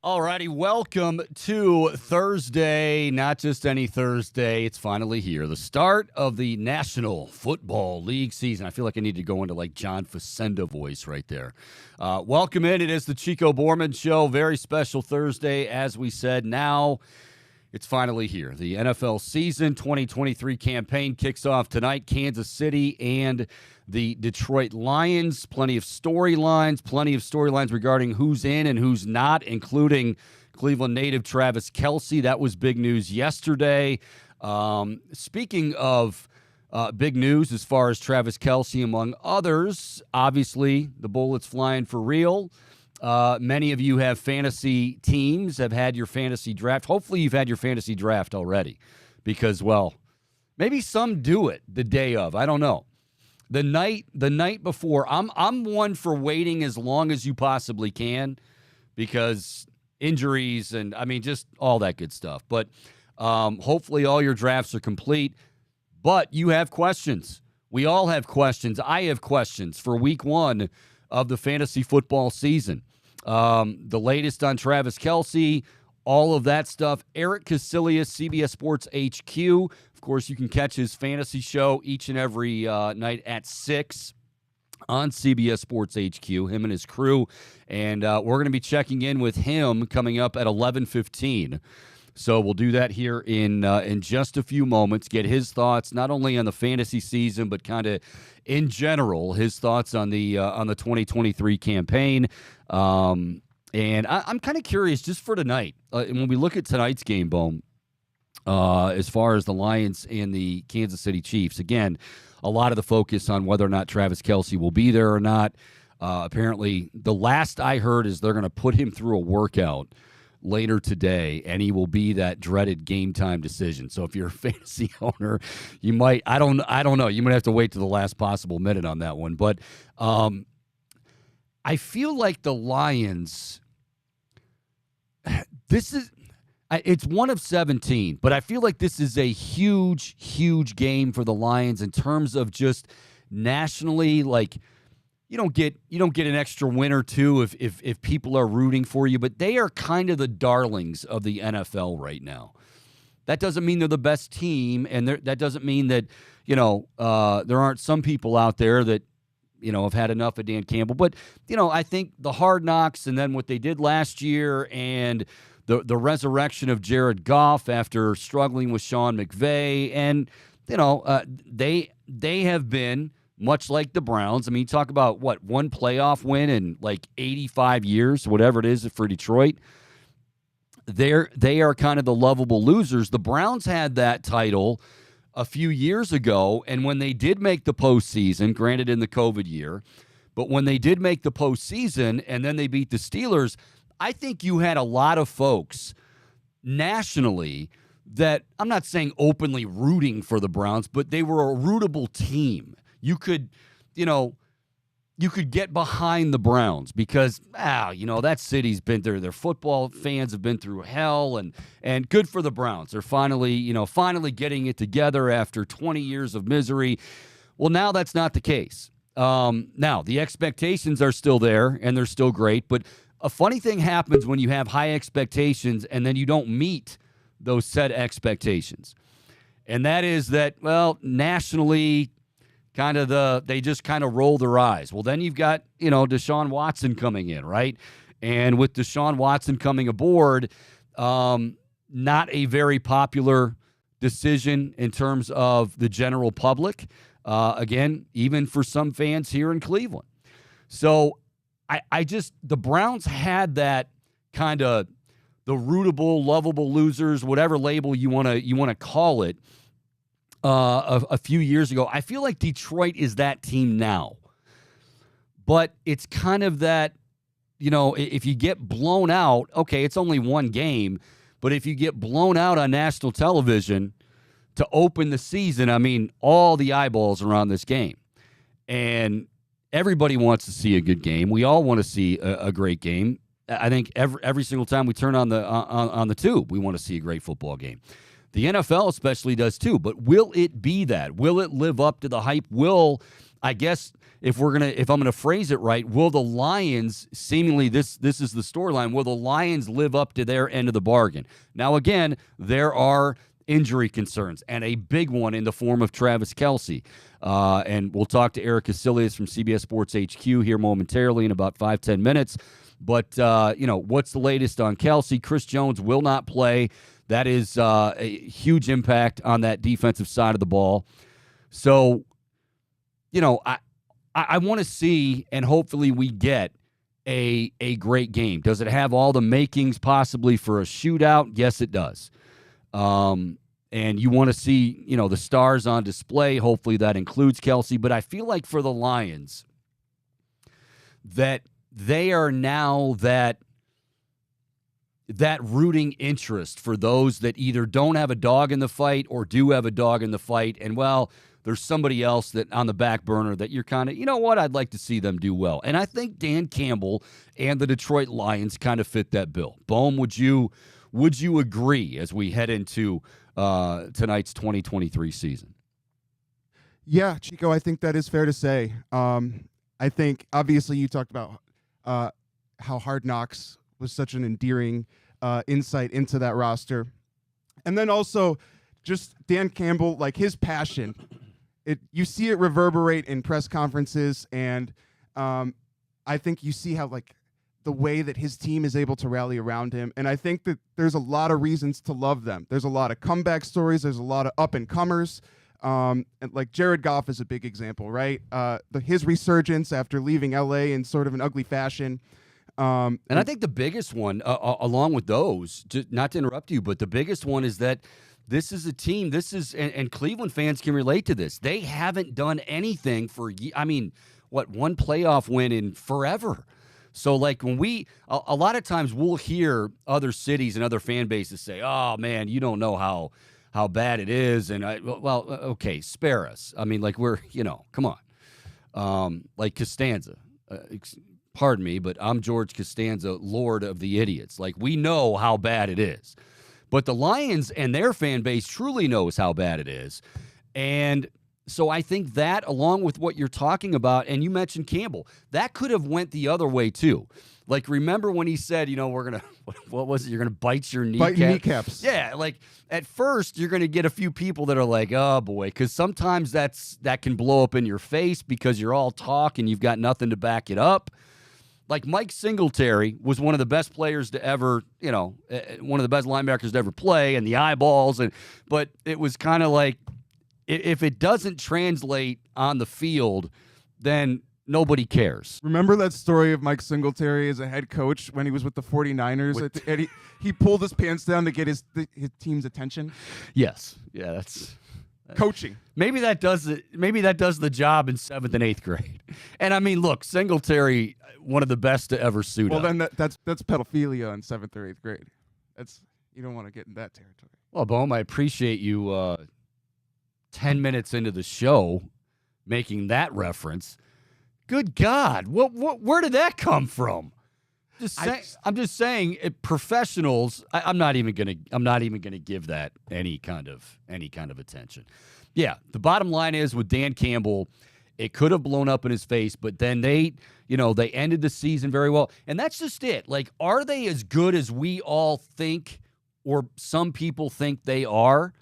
Alrighty, welcome to Thursday. Not just any Thursday. It's finally here. The start of the National Football League season. I feel like I need to go into like John Facenda voice right there. Welcome in. It is the Chico Bormann Show. Very special Thursday, as we said. Now it's finally here. The NFL season 2023 campaign kicks off tonight. Kansas City and the Detroit Lions. Plenty of storylines regarding who's in and who's not, including Cleveland native Travis Kelce. That was big news yesterday. Speaking of big news as far as Travis Kelce, among others, obviously the Bullets flying for real. Many of you have fantasy teams, have had your fantasy draft. Hopefully you've had your fantasy draft already because, well, maybe some do it the day of. I don't know. The night before, I'm one for waiting as long as you possibly can because injuries and, I mean, just all that good stuff. But hopefully all your drafts are complete. But you have questions. We all have questions. I have questions for week one of the fantasy football season. The latest on Travis Kelce, all of that stuff. Eric Casillas, CBS Sports HQ. Of course, you can catch his fantasy show each and every night at 6 on CBS Sports HQ, him and his crew. And we're going to be checking in with him coming up at 11:15. So we'll do that here in just a few moments, get his thoughts not only on the fantasy season, but kind of in general, his thoughts on the 2023 campaign. And I'm kind of curious just for tonight, when we look at tonight's game, Bohm, as far as the Lions and the Kansas City Chiefs, again, a lot of the focus on whether or not Travis Kelce will be there or not. Apparently, the last I heard is they're going to put him through a workout later today, and he will be that dreaded game time decision. So if you're a fantasy owner, you might, I don't know, you might have to wait to the last possible minute on that one. But I feel like the Lions, it's one of 17, but I feel like this is a huge, huge game for the Lions in terms of just nationally, like, you don't get an extra win or two if people are rooting for you, but they are kind of the darlings of the NFL right now. That doesn't mean they're the best team, and that doesn't mean that, there aren't some people out there that, have had enough of Dan Campbell. But, I think the Hard Knocks and then what they did last year and the resurrection of Jared Goff after struggling with Sean McVay, and, they have been much like the Browns. I mean, you talk about, one playoff win in like 85 years, whatever it is for Detroit. They are kind of the lovable losers. The Browns had that title a few years ago, and when they did make the postseason, granted in the COVID year, but when they did make the postseason and then they beat the Steelers, I think you had a lot of folks nationally that, I'm not saying openly rooting for the Browns, but they were a rootable team. You could, you could get behind the Browns because, that city's been there. Their football fans have been through hell, and good for the Browns. They're finally getting it together after 20 years of misery. Well, now that's not the case. Now, the expectations are still there, and they're still great, but a funny thing happens when you have high expectations and then you don't meet those set expectations. And that is that, nationally, they just kind of roll their eyes. Well, then you've got, Deshaun Watson coming in, right? And with Deshaun Watson coming aboard, not a very popular decision in terms of the general public. Again, even for some fans here in Cleveland. So the Browns had that kind of the rootable, lovable losers, whatever label you want to call it, a few years ago. I feel like Detroit is that team now. But it's kind of that, if you get blown out, okay, it's only one game, but if you get blown out on national television to open the season, I mean, all the eyeballs are on this game. And everybody wants to see a good game. We all want to see a great game. I think every single time we turn on the tube, we want to see a great football game. The NFL especially does too. But will it be that? Will it live up to the hype? I guess if I'm gonna phrase it right, will the Lions, seemingly this is the storyline, will the Lions live up to their end of the bargain? Now again, there are injury concerns, and a big one in the form of Travis Kelce. And we'll talk to Eric Casillas from CBS Sports HQ here momentarily in about 5-10 minutes. But, what's the latest on Kelce? Chris Jones will not play. That is a huge impact on that defensive side of the ball. So, I want to see, and hopefully we get a great game. Does it have all the makings possibly for a shootout? Yes, it does. And you want to see, the stars on display. Hopefully that includes Kelce. But I feel like for the Lions, that they are now that rooting interest for those that either don't have a dog in the fight or do have a dog in the fight. And, there's somebody else that on the back burner that you're kind of, I'd like to see them do well. And I think Dan Campbell and the Detroit Lions kind of fit that bill. Bohm, would you agree as we head into tonight's 2023 season? Yeah, Chico, I think that is fair to say. I think, obviously, you talked about how Hard Knocks was such an endearing insight into that roster. And then also just Dan Campbell, like his passion. You see it reverberate in press conferences, and I think you see how, the way that his team is able to rally around him. And I think that there's a lot of reasons to love them. There's a lot of comeback stories. There's a lot of up-and-comers. And Jared Goff is a big example, right? His resurgence after leaving L.A. in sort of an ugly fashion. And I think the biggest one, along with those, not to interrupt you, but the biggest one is that this is a team, and Cleveland fans can relate to this. They haven't done anything for, one playoff win in forever. So, when a lot of times we'll hear other cities and other fan bases say, oh, man, you don't know how bad it is. And, okay, spare us. We're, come on. Costanza. Pardon me, but I'm George Costanza, Lord of the Idiots. We know how bad it is. But the Lions and their fan base truly knows how bad it is. And so I think that, along with what you're talking about, and you mentioned Campbell, that could have went the other way too. Remember when he said, we're going to, what was it? You're going to bite your kneecaps? Bite kneecaps. Yeah, at first you're going to get a few people that are like, oh boy, because sometimes that can blow up in your face because you're all talk and you've got nothing to back it up. Mike Singletary was one of the best players to ever, one of the best linebackers to ever play, and the eyeballs. But it was kind of like, if it doesn't translate on the field, then nobody cares. Remember that story of Mike Singletary as a head coach when he was with the 49ers? And he pulled his pants down to get his team's attention? Yes. Yeah, that's... Coaching. Maybe that does it. Maybe that does the job in 7th and 8th grade. And look, Singletary, one of the best to ever suit up. Well, then that's pedophilia in 7th or 8th grade. You don't want to get in that territory. Well, Bohm, I appreciate you 10 minutes into the show making that reference, Good God. Where did that come from? I'm just saying, professionals. I'm not even gonna give that any kind of attention. Yeah, the bottom line is with Dan Campbell, it could have blown up in his face, but then they ended the season very well, and that's just it. Like, are they as good as we all think, or some people think they are?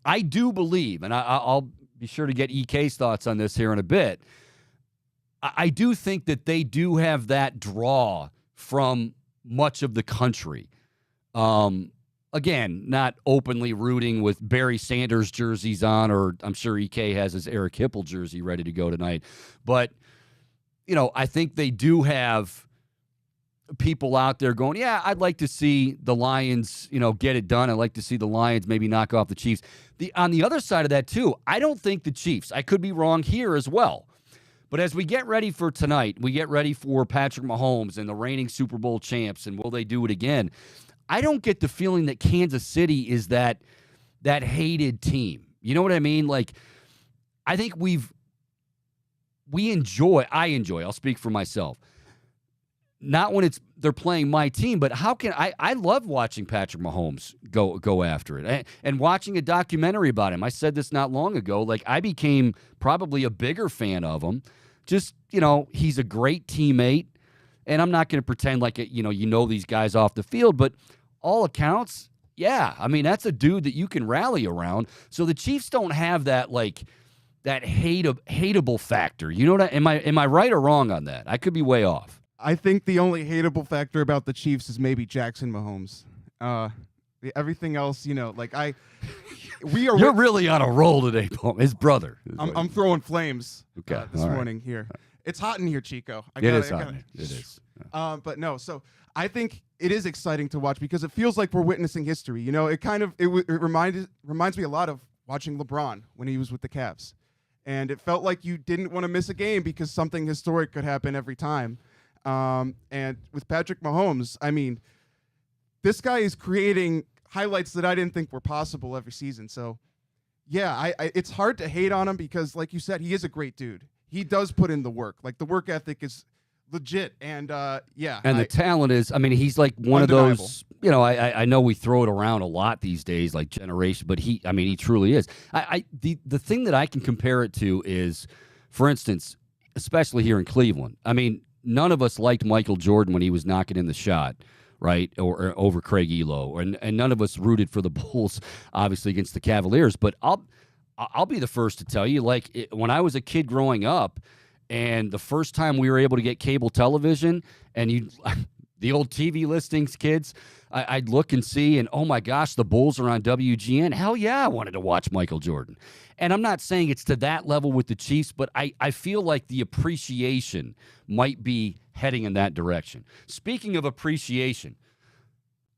I do believe, and I'll be sure to get EK's thoughts on this here in a bit. I do think that they do have that draw from much of the country. Again, not openly rooting with Barry Sanders jerseys on, or I'm sure EK has his Eric Hipple jersey ready to go tonight. But, I think they do have people out there going, yeah, I'd like to see the Lions, get it done. I'd like to see the Lions maybe knock off the Chiefs. On the other side of that, too, I don't think the Chiefs, I could be wrong here as well. But as we get ready for tonight, we get ready for Patrick Mahomes and the reigning Super Bowl champs, and will they do it again? I don't get the feeling that Kansas City is that hated team. You know what I mean? Like, I think I enjoy, I'll speak for myself. Not when they're playing my team, but how can I love watching Patrick Mahomes go after it and watching a documentary about him. I said this not long ago. Like, I became probably a bigger fan of him. Just, he's a great teammate, and I'm not going to pretend like these guys off the field, but all accounts, yeah. I mean, that's a dude that you can rally around. So the Chiefs don't have that hateable factor. You know what? Am I right or wrong on that? I could be way off. I think the only hateable factor about the Chiefs is maybe Jackson Mahomes. Everything else, we are. You're really on a roll today, Paul. His brother. I'm throwing flames. Okay, this morning here. It's hot in here, Chico. It is. But no. So I think it is exciting to watch because it feels like we're witnessing history. It reminds me a lot of watching LeBron when he was with the Cavs, and it felt like you didn't want to miss a game because something historic could happen every time. And with Patrick Mahomes, I mean, this guy is creating highlights that I didn't think were possible every season. So, yeah, it's hard to hate on him because, like you said, he is a great dude. He does put in the work. Like, the work ethic is legit. And, And the talent is, I mean, he's like one undeniable. Of those, I know we throw it around a lot these days, like generation, but he truly is. The thing that I can compare it to is, for instance, especially here in Cleveland, I mean, none of us liked Michael Jordan when he was knocking in the shot, right, or over Craig Elo, and none of us rooted for the Bulls, obviously, against the Cavaliers. But I'll be the first to tell you, like, when I was a kid growing up, and the first time we were able to get cable television, and the old TV listings, kids, I'd look and see, and oh my gosh, the Bulls are on WGN. Hell yeah, I wanted to watch Michael Jordan. And I'm not saying it's to that level with the Chiefs, but I feel like the appreciation might be heading in that direction. Speaking of appreciation,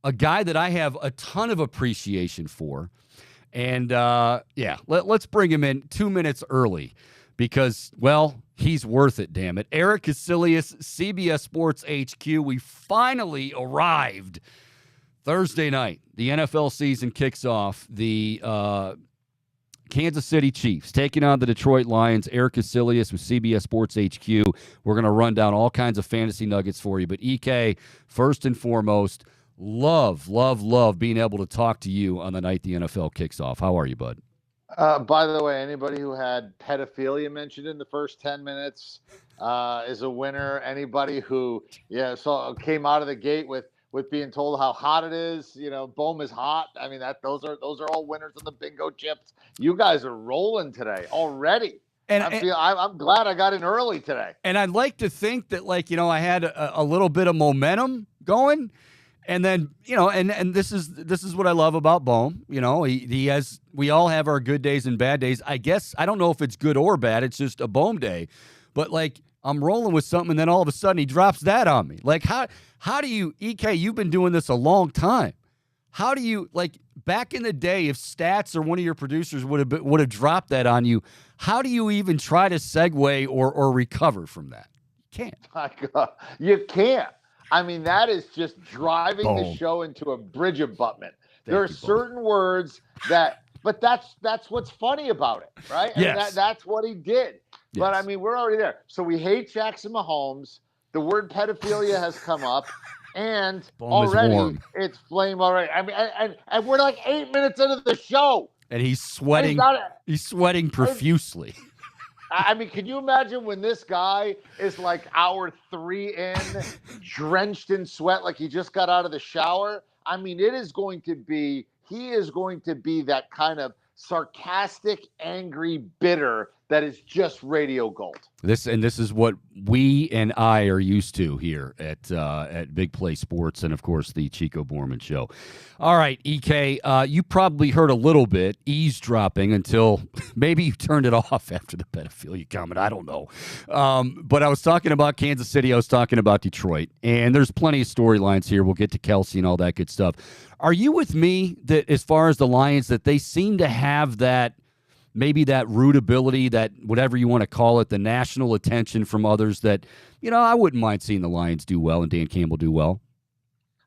a guy that I have a ton of appreciation for, and let's bring him in 2 minutes early because, well, he's worth it, damn it. Eric Casillas, CBS Sports HQ. We finally arrived Thursday night. The NFL season kicks off. The Kansas City Chiefs taking on the Detroit Lions. Eric Casillas with CBS Sports HQ. We're going to run down all kinds of fantasy nuggets for you. But EK, first and foremost, love being able to talk to you on the night the NFL kicks off. How are you, bud? By the way, anybody who had pedophilia mentioned in the first 10 minutes is a winner. Anybody who came out of the gate with being told how hot it is, Bohm is hot. I mean, those are all winners of the bingo chips. You guys are rolling today already. And I'm glad I got in early today. And I'd like to think that, I had a little bit of momentum going. And then, and this is what I love about Bohm. He has, we all have our good days and bad days. I guess, I don't know if it's good or bad. It's just a Bohm day. But I'm rolling with something, and then all of a sudden he drops that on me. How do you, EK, you've been doing this a long time. How do you, back in the day, if Stats or one of your producers would have dropped that on you, how do you even try to segue or recover from that? You can't. My God, you can't. I mean, that is just driving Boom. The show into a bridge abutment. There are certain words but that's what's funny about it, right? Yes. I mean, that's what he did. But I Yes. mean, we're already there. So we hate Jackson Mahomes. The word pedophilia has come up, and Bone is already warm. it's flame already. I mean, and we're like 8 minutes into the show, And he's and he's sweating. not. He's sweating profusely. I mean, can you imagine when this guy is like hour 3 in, drenched in sweat, like he just got out of the shower? I mean, he is going to be that kind of sarcastic, angry, bitter that is just radio gold. This is what we and I are used to here at Big Play Sports, and of course the Chico Bormann Show. All right, EK, you probably heard a little bit eavesdropping until maybe you turned it off after the pedophilia comment. I don't know, but I was talking about Kansas City. I was talking about Detroit, and there's plenty of storylines here. We'll get to Kelsey and all that good stuff. Are you with me that as far as the Lions, that they seem to have that? Maybe that rootability, that whatever you want to call it, the national attention from others that, I wouldn't mind seeing the Lions do well and Dan Campbell do well.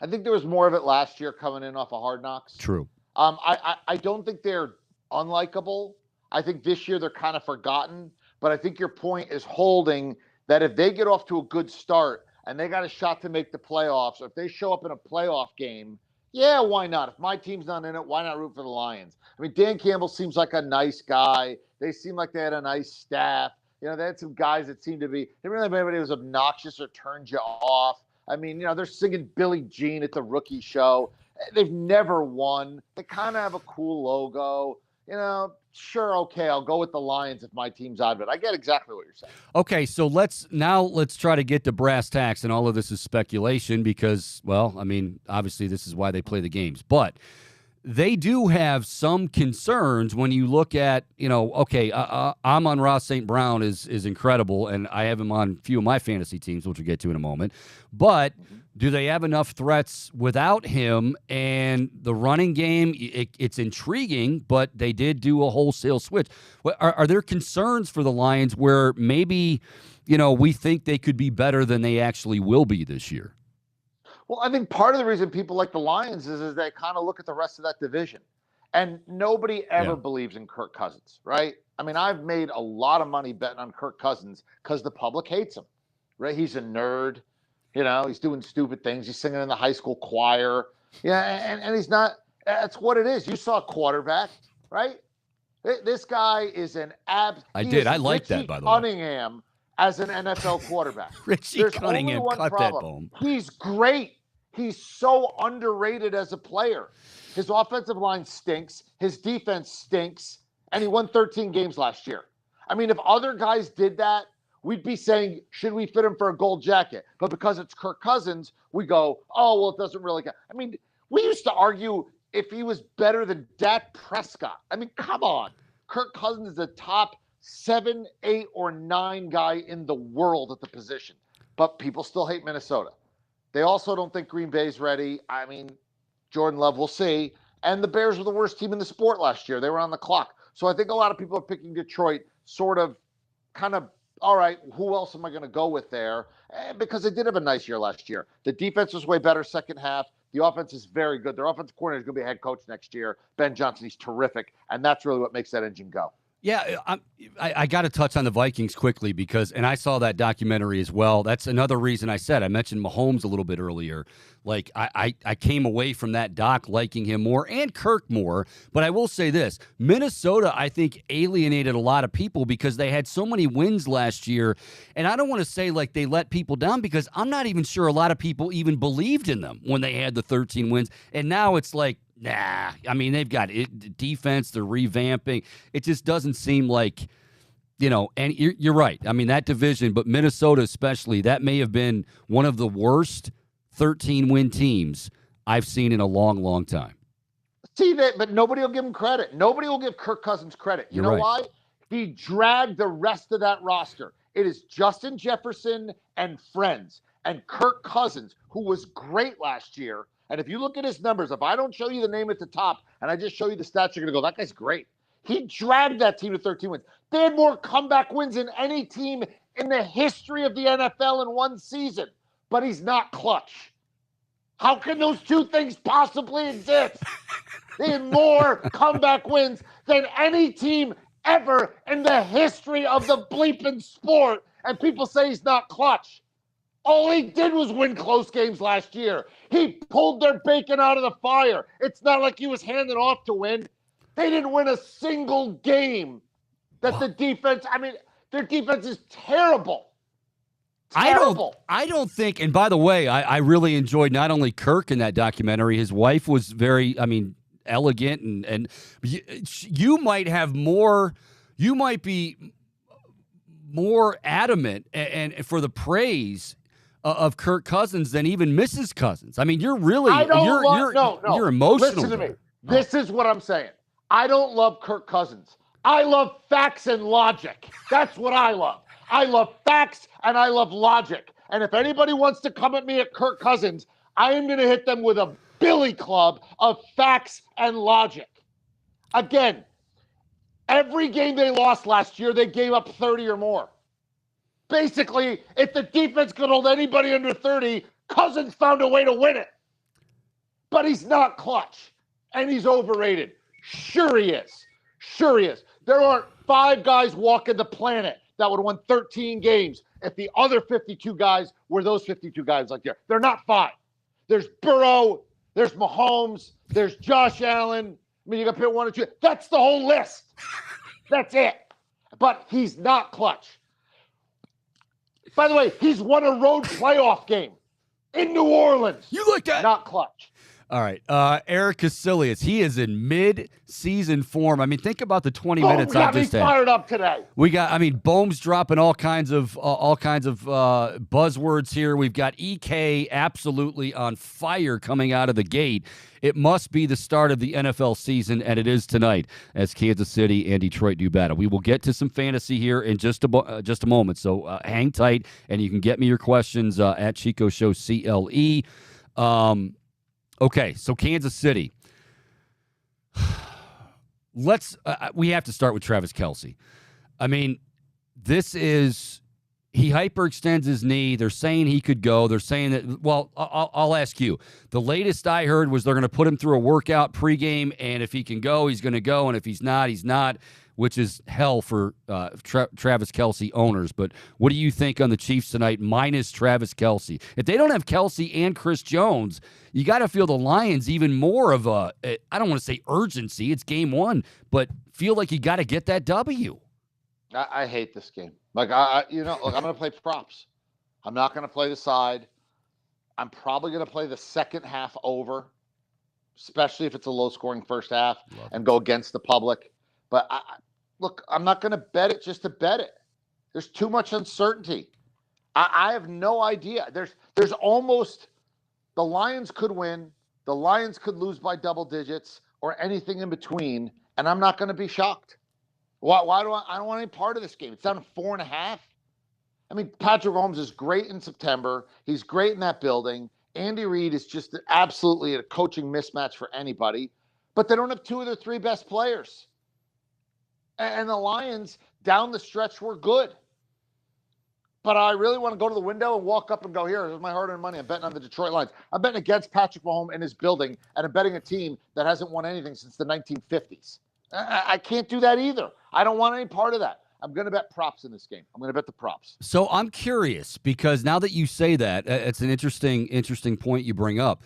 I think there was more of it last year coming in off of Hard Knocks. True. I don't think they're unlikable. I think this year they're kind of forgotten. But I think your point is holding that if they get off to a good start and they got a shot to make the playoffs, or if they show up in a playoff game, yeah, why not? If my team's not in it, why not root for the Lions? I mean, Dan Campbell seems like a nice guy. They seem like they had a nice staff. They had some guys that seemed to be, they really have anybody who was obnoxious or turned you off. I mean, they're singing Billie Jean at the rookie show. They've never won. They kind of have a cool logo. Sure, okay, I'll go with the Lions if my team's out of it. I get exactly what you're saying. Okay, so let's try to get to brass tacks, and all of this is speculation because, well, I mean, obviously this is why they play the games. But they do have some concerns when you look at, okay, Amon-Ra St. Brown is incredible, and I have him on a few of my fantasy teams, which we'll get to in a moment. But do they have enough threats without him? And the running game, it's intriguing, but they did do a wholesale switch. Are there concerns for the Lions where maybe, we think they could be better than they actually will be this year? Well, I think part of the reason people like the Lions is they kind of look at the rest of that division. And nobody ever believes in Kirk Cousins, right? I mean, I've made a lot of money betting on Kirk Cousins because the public hates him, right? He's a nerd. He's doing stupid things. He's singing in the high school choir. Yeah, and he's not – that's what it is. You saw a quarterback, right? This guy is an I did. I like that, by the way. Cunningham as an NFL quarterback. Richie Cunningham cut that bone. He's great. He's so underrated as a player. His offensive line stinks. His defense stinks. And he won 13 games last year. I mean, if other guys did that, we'd be saying, should we fit him for a gold jacket? But because it's Kirk Cousins, we go, oh, well, it doesn't really count. I mean, we used to argue if he was better than Dak Prescott. I mean, come on. Kirk Cousins is the top 7, 8, or 9 guy in the world at the position. But people still hate Minnesota. They also don't think Green Bay's ready. I mean, Jordan Love, we'll see. And the Bears were the worst team in the sport last year. They were on the clock. So I think a lot of people are picking Detroit sort of kind of, all right, who else am I going to go with there? Because they did have a nice year last year. The defense was way better second half. The offense is very good. Their offensive coordinator is going to be a head coach next year. Ben Johnson, he's terrific. And that's really what makes that engine go. Yeah, I got to touch on the Vikings quickly because, and I saw that documentary as well. That's another reason I mentioned Mahomes a little bit earlier. Like, I came away from that doc liking him more and Kirk more. But I will say this, Minnesota, I think, alienated a lot of people because they had so many wins last year. And I don't want to say like they let people down because I'm not even sure a lot of people even believed in them when they had the 13 wins. And now it's like, nah, I mean, they've got defense, they're revamping. It just doesn't seem like, and you're right. I mean, that division, but Minnesota especially, that may have been one of the worst 13-win teams I've seen in a long, long time. See that, but nobody will give him credit. Nobody will give Kirk Cousins credit. You know right. Why? He dragged the rest of that roster. It is Justin Jefferson and friends. And Kirk Cousins, who was great last year. And if you look at his numbers, if I don't show you the name at the top and I just show you the stats, you're going to go, that guy's great. He dragged that team to 13 wins. They had more comeback wins than any team in the history of the NFL in one season. But he's not clutch. How can those two things possibly exist? They had more comeback wins than any team ever in the history of the bleeping sport, and people say he's not clutch. All he did was win close games last year. He pulled their bacon out of the fire. It's not like he was handing off to win. They didn't win a single game that the defense, their defense is terrible. Terrible. I don't think, and by the way, I really enjoyed not only Kirk in that documentary, his wife was very, elegant, and you might be more adamant and for the praise of Kirk Cousins than even Mrs. Cousins. I mean, you're really you're emotional. Listen to me. This is what I'm saying. I don't love Kirk Cousins. I love facts and logic. That's what I love. I love facts and I love logic. And if anybody wants to come at me at Kirk Cousins, I am going to hit them with a billy club of facts and logic. Again, every game they lost last year, they gave up 30 or more. Basically, if the defense could hold anybody under 30, Cousins found a way to win it. But he's not clutch, and he's overrated. Sure he is. Sure he is. There aren't 5 guys walking the planet that would have won 13 games if the other 52 guys were those 52 guys like there. They're not 5. There's Burrow, there's Mahomes, there's Josh Allen. You got to pick 1 or 2. That's the whole list. That's it. But he's not clutch. By the way, he's won a road playoff game in New Orleans. You looked at not clutch. All right, Eric Casillas, he is in mid-season form. I mean, think about the 20 minutes I just had. Fired up today. We got, Bohm's dropping all kinds of buzzwords here. We've got EK absolutely on fire coming out of the gate. It must be the start of the NFL season, and it is tonight as Kansas City and Detroit do battle. We will get to some fantasy here in just a moment, so hang tight, and you can get me your questions at Chico Show CLE. Okay, so Kansas City. We have to start with Travis Kelce. He hyperextends his knee. They're saying he could go. They're saying that, well, I'll ask you. The latest I heard was they're going to put him through a workout pregame, and if he can go, he's going to go, and if he's not, he's not, which is hell for Travis Kelce owners. But what do you think on the Chiefs tonight minus Travis Kelce? If they don't have Kelce and Chris Jones, you got to feel the Lions even more of I don't want to say urgency. It's game 1, but feel like you got to get that W. I hate this game. I'm going to play props. I'm not going to play the side. I'm probably going to play the second half over, especially if it's a low-scoring first half, and go against the public. But I'm not going to bet it just to bet it. There's too much uncertainty. I have no idea. There's almost the Lions could win, the Lions could lose by double digits, or anything in between, and I'm not going to be shocked. Why do I don't want any part of this game? It's down to 4.5. Patrick Mahomes is great in September. He's great in that building. Andy Reid is just absolutely a coaching mismatch for anybody. But they don't have 2 of their 3 best players. And the Lions, down the stretch, were good. But I really want to go to the window and walk up and go, here's my hard-earned money. I'm betting on the Detroit Lions. I'm betting against Patrick Mahomes and his building, and I'm betting a team that hasn't won anything since the 1950s. I can't do that either. I don't want any part of that. I'm going to bet props in this game. I'm going to bet the props. So I'm curious, because now that you say that, it's an interesting point you bring up.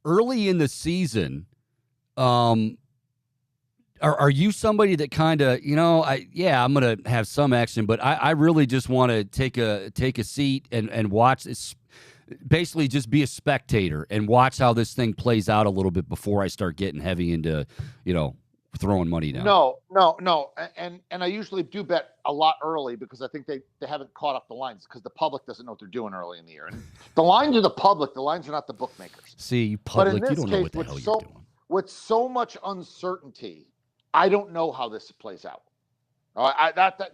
Early in the season, are you somebody that kind of, I'm going to have some action, but I really just want to take a seat and watch this, basically just be a spectator and watch how this thing plays out a little bit before I start getting heavy into, throwing money down. No. And I usually do bet a lot early because I think they haven't caught up the lines because the public doesn't know what they're doing early in the year. And the lines are the public. The lines are not the bookmakers. See, you public, you don't know what the hell you're doing. With so much uncertainty, I don't know how this plays out.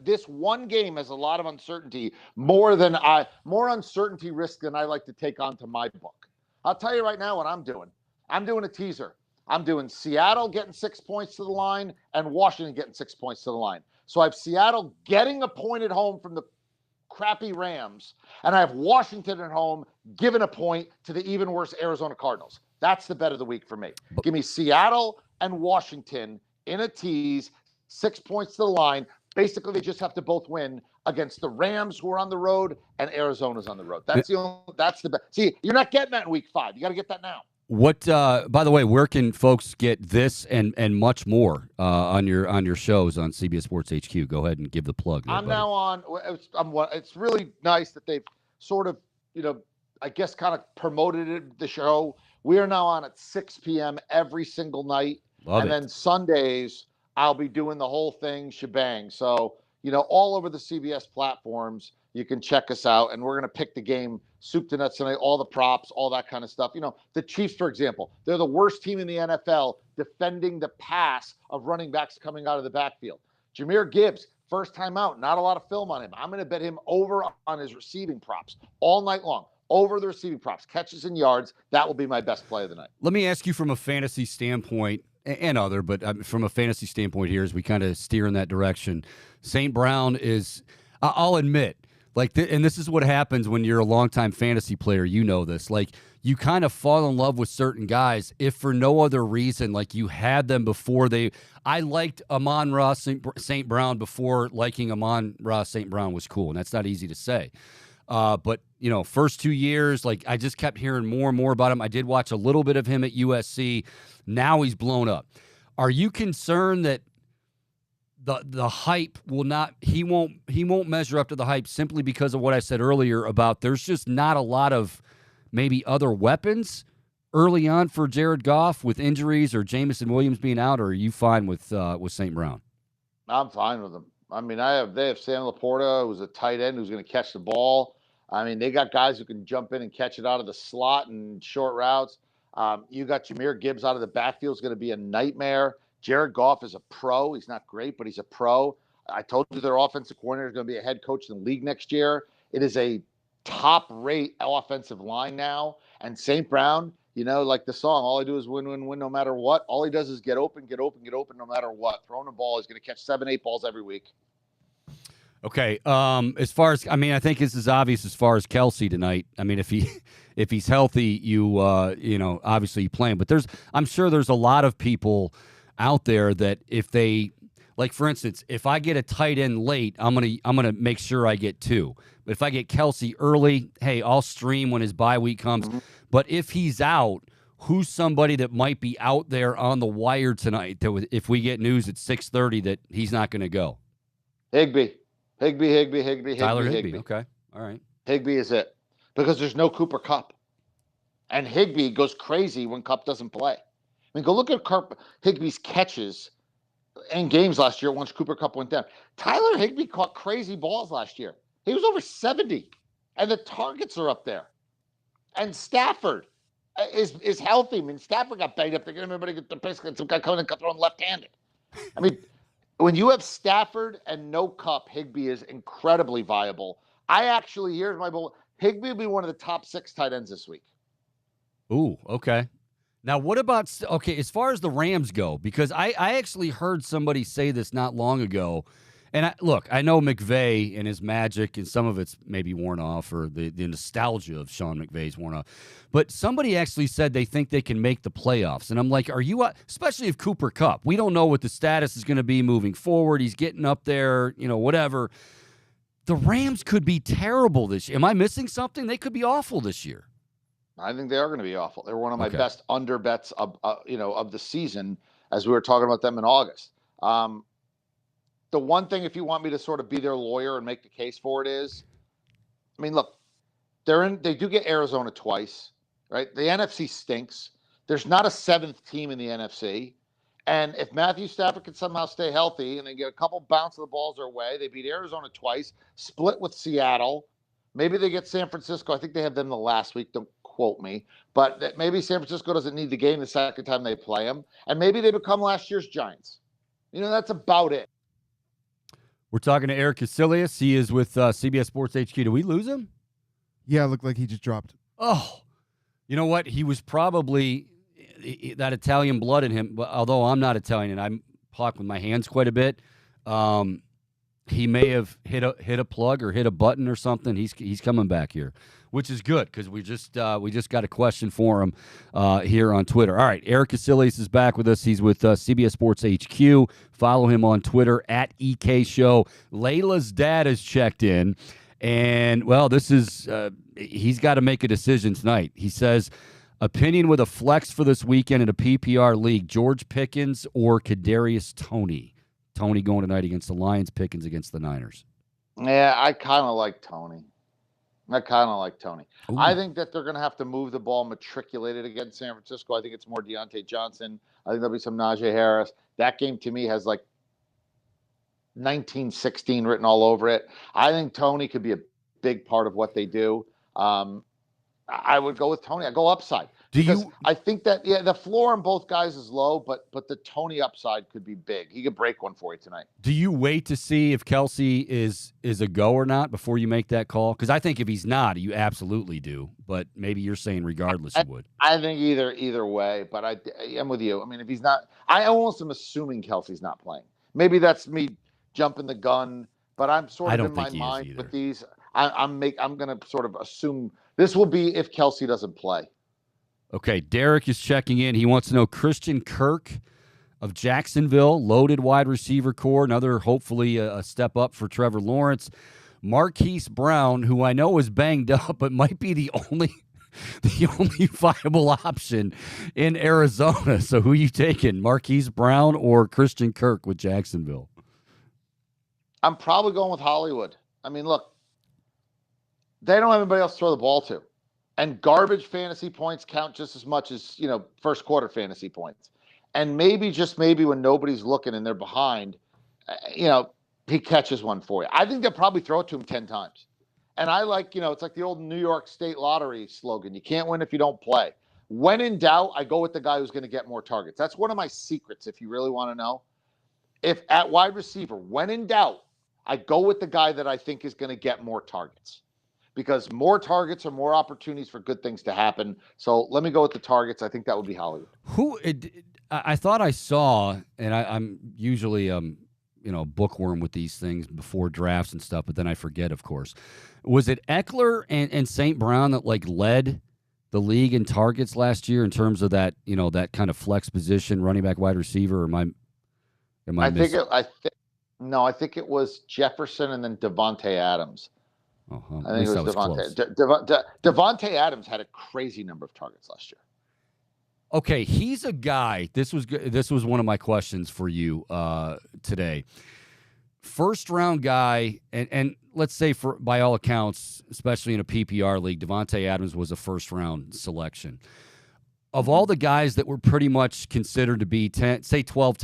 This one game has a lot of uncertainty, more uncertainty risk than I like to take onto my book. I'll tell you right now what I'm doing. I'm doing a teaser. I'm doing Seattle getting 6 points to the line and Washington getting 6 points to the line. So I have Seattle getting a point at home from the crappy Rams, and I have Washington at home giving a point to the even worse Arizona Cardinals. That's the bet of the week for me. Give me Seattle and Washington in a tease, 6 points to the line. Basically, they just have to both win against the Rams, who are on the road, and Arizona's on the road. That's the best. See, you're not getting that in week 5. You got to get that now. What? By the way, where can folks get this and much more on your shows on CBS Sports HQ? Go ahead and give the plug. There, I'm now on. It's really nice that they've sort of, I guess, kind of promoted the show. We are now on at 6 p.m. every single night, then Sundays I'll be doing the whole thing shebang. So all over the CBS platforms, you can check us out, and we're going to pick the game, soup to nuts tonight, all the props, all that kind of stuff. The Chiefs, for example, they're the worst team in the NFL defending the pass of running backs coming out of the backfield. Jahmyr Gibbs, first time out, not a lot of film on him. I'm going to bet him over on his receiving props all night long. Over the receiving props, catches and yards. That will be my best play of the night. Let me ask you from a fantasy standpoint, and other, but from a fantasy standpoint here, as we kind of steer in that direction, St. Brown is, I'll admit, and this is what happens when you're a longtime fantasy player. You know this. You kind of fall in love with certain guys if for no other reason, you had them before I liked Amon-Ra St. Brown before liking Amon-Ra St. Brown was cool, and that's not easy to say. But, first 2 years, I just kept hearing more and more about him. I did watch a little bit of him at USC. Now he's blown up. Are you concerned that the hype he won't measure up to the hype simply because of what I said earlier about there's just not a lot of maybe other weapons early on for Jared Goff with injuries or Jamison Williams being out, or are you fine with St. Brown? I'm fine with them. I mean, they have Sam Laporta, who's a tight end who's going to catch the ball. I mean, they got guys who can jump in and catch it out of the slot and short routes. You got Jahmyr Gibbs out of the backfield is going to be a nightmare. Jared Goff is a pro. He's not great, but he's a pro. I told you their offensive coordinator is going to be a head coach in the league next year. It is a top-rate offensive line now. And St. Brown, like the song, all I do is win, win, win no matter what. All he does is get open no matter what. Throwing the ball, he's going to catch 7-8 balls every week. Okay. As far as, I think this is obvious as far as Kelsey tonight. I mean, if he's healthy, obviously you play him. But I'm sure there's a lot of people out there that if they, for instance, if I get a tight end late, I'm gonna make sure I get 2. But if I get Kelsey early, hey, I'll stream when his bye week comes. Mm-hmm. But if he's out, who's somebody that might be out there on the wire tonight that if we get news at 6:30 that he's not going to go? Higbee. Tyler Higbee. Okay. All right. Higbee is it. Because there's no Cooper Kupp. And Higbee goes crazy when Kupp doesn't play. I mean, go look at Higbee's catches in games last year once Cooper Kupp went down. Tyler Higbee caught crazy balls last year. He was over 70. And the targets are up there. And Stafford is healthy. I mean, Stafford got banged up. They're going to get the basically some guy coming and throwing left-handed. I mean, when you have Stafford and no Kupp, Higbee is incredibly viable. Here's my bold. Higbee will be one of the top 6 tight ends this week. Ooh, okay. Now, what about, as far as the Rams go, because I actually heard somebody say this not long ago, and I know McVay and his magic, and some of it's maybe worn off, or the nostalgia of Sean McVay's worn off, but somebody actually said they think they can make the playoffs, and I'm like, are you, especially if Cooper Kupp, we don't know what the status is going to be moving forward, he's getting up there, whatever. The Rams could be terrible this year. Am I missing something? They could be awful this year. I think they are going to be awful. They're one of my best under bets of the season, as we were talking about them in August. The one thing, if you want me to sort of be their lawyer and make the case for it, is, I mean, look, they do get Arizona twice, right? The NFC stinks. There's not a 7th team in the NFC. And if Matthew Stafford can somehow stay healthy and they get a couple bounce of the balls their way, they beat Arizona twice, split with Seattle. Maybe they get San Francisco. I think they have them the last week. Don't quote me. But maybe San Francisco doesn't need the game the second time they play them. And maybe they become last year's Giants. That's about it. We're talking to Eric Casillas. He is with CBS Sports HQ. Did we lose him? Yeah, it looked like he just dropped. Oh, you know what? He was probably that Italian blood in him. But although I'm not Italian and I talk with my hands quite a bit, he may have hit a plug or hit a button or something. He's coming back here, which is good because we just got a question for him here on Twitter. All right, Eric Casillas is back with us. He's with CBS Sports HQ. Follow him on Twitter at EK Show. Layla's dad has checked in, and well, this is he's got to make a decision tonight. He says, opinion with a flex for this weekend in a PPR league: George Pickens or Kadarius Toney. Toney going tonight against the Lions, Pickens against the Niners. Yeah, I kind of like Toney. Ooh. I think that they're going to have to move the ball matriculated against San Francisco. I think it's more Deontay Johnson. I think there'll be some Najee Harris. That game to me has like 1916 written all over it. I think Toney could be a big part of what they do. I would go with Toney. I go upside. I think that the floor on both guys is low, but the Toney upside could be big. He could break one for you tonight. Do you wait to see if Kelsey is a go or not before you make that call? Because I think if he's not, you absolutely do. But maybe you're saying regardless you would. I think either way. But I'm with you. I mean, if he's not, I almost am assuming Kelsey's not playing. Maybe that's me jumping the gun. But I'm sort of in my mind with these. I'm going to sort of assume this will be if Kelsey doesn't play. Okay, Derek is checking in. He wants to know Christian Kirk of Jacksonville, loaded wide receiver core, another hopefully a step up for Trevor Lawrence. Marquise Brown, who I know is banged up, but might be the only viable option in Arizona. So who you taking, Marquise Brown or Christian Kirk with Jacksonville? I'm probably going with Hollywood. I mean, look, they don't have anybody else to throw the ball to. And garbage fantasy points count just as much as, first quarter fantasy points. And maybe, just maybe, when nobody's looking and they're behind, he catches one for you. I think they'll probably throw it to him 10 times. And I like, it's like the old New York State Lottery slogan. You can't win if you don't play. When in doubt, I go with the guy who's going to get more targets. That's one of my secrets, if you really want to know. If at wide receiver, when in doubt, I go with the guy that I think is going to get more targets. Because more targets are more opportunities for good things to happen. So let me go with the targets. I think that would be Hollywood. I thought I saw, and I'm usually bookworm with these things before drafts and stuff, but then I forget, of course. Was it Eckler and St. Brown that led the league in targets last year in terms of that that kind of flex position, running back, wide receiver? Or am I missing? I think it was Jefferson and then Devontae Adams. Uh-huh. I think it was Devontae. Devontae Adams had a crazy number of targets last year. Okay, he's a guy. This was one of my questions for you today. First round guy, and let's say by all accounts, especially in a PPR league, Devontae Adams was a first round selection. Of all the guys that were pretty much considered to be 12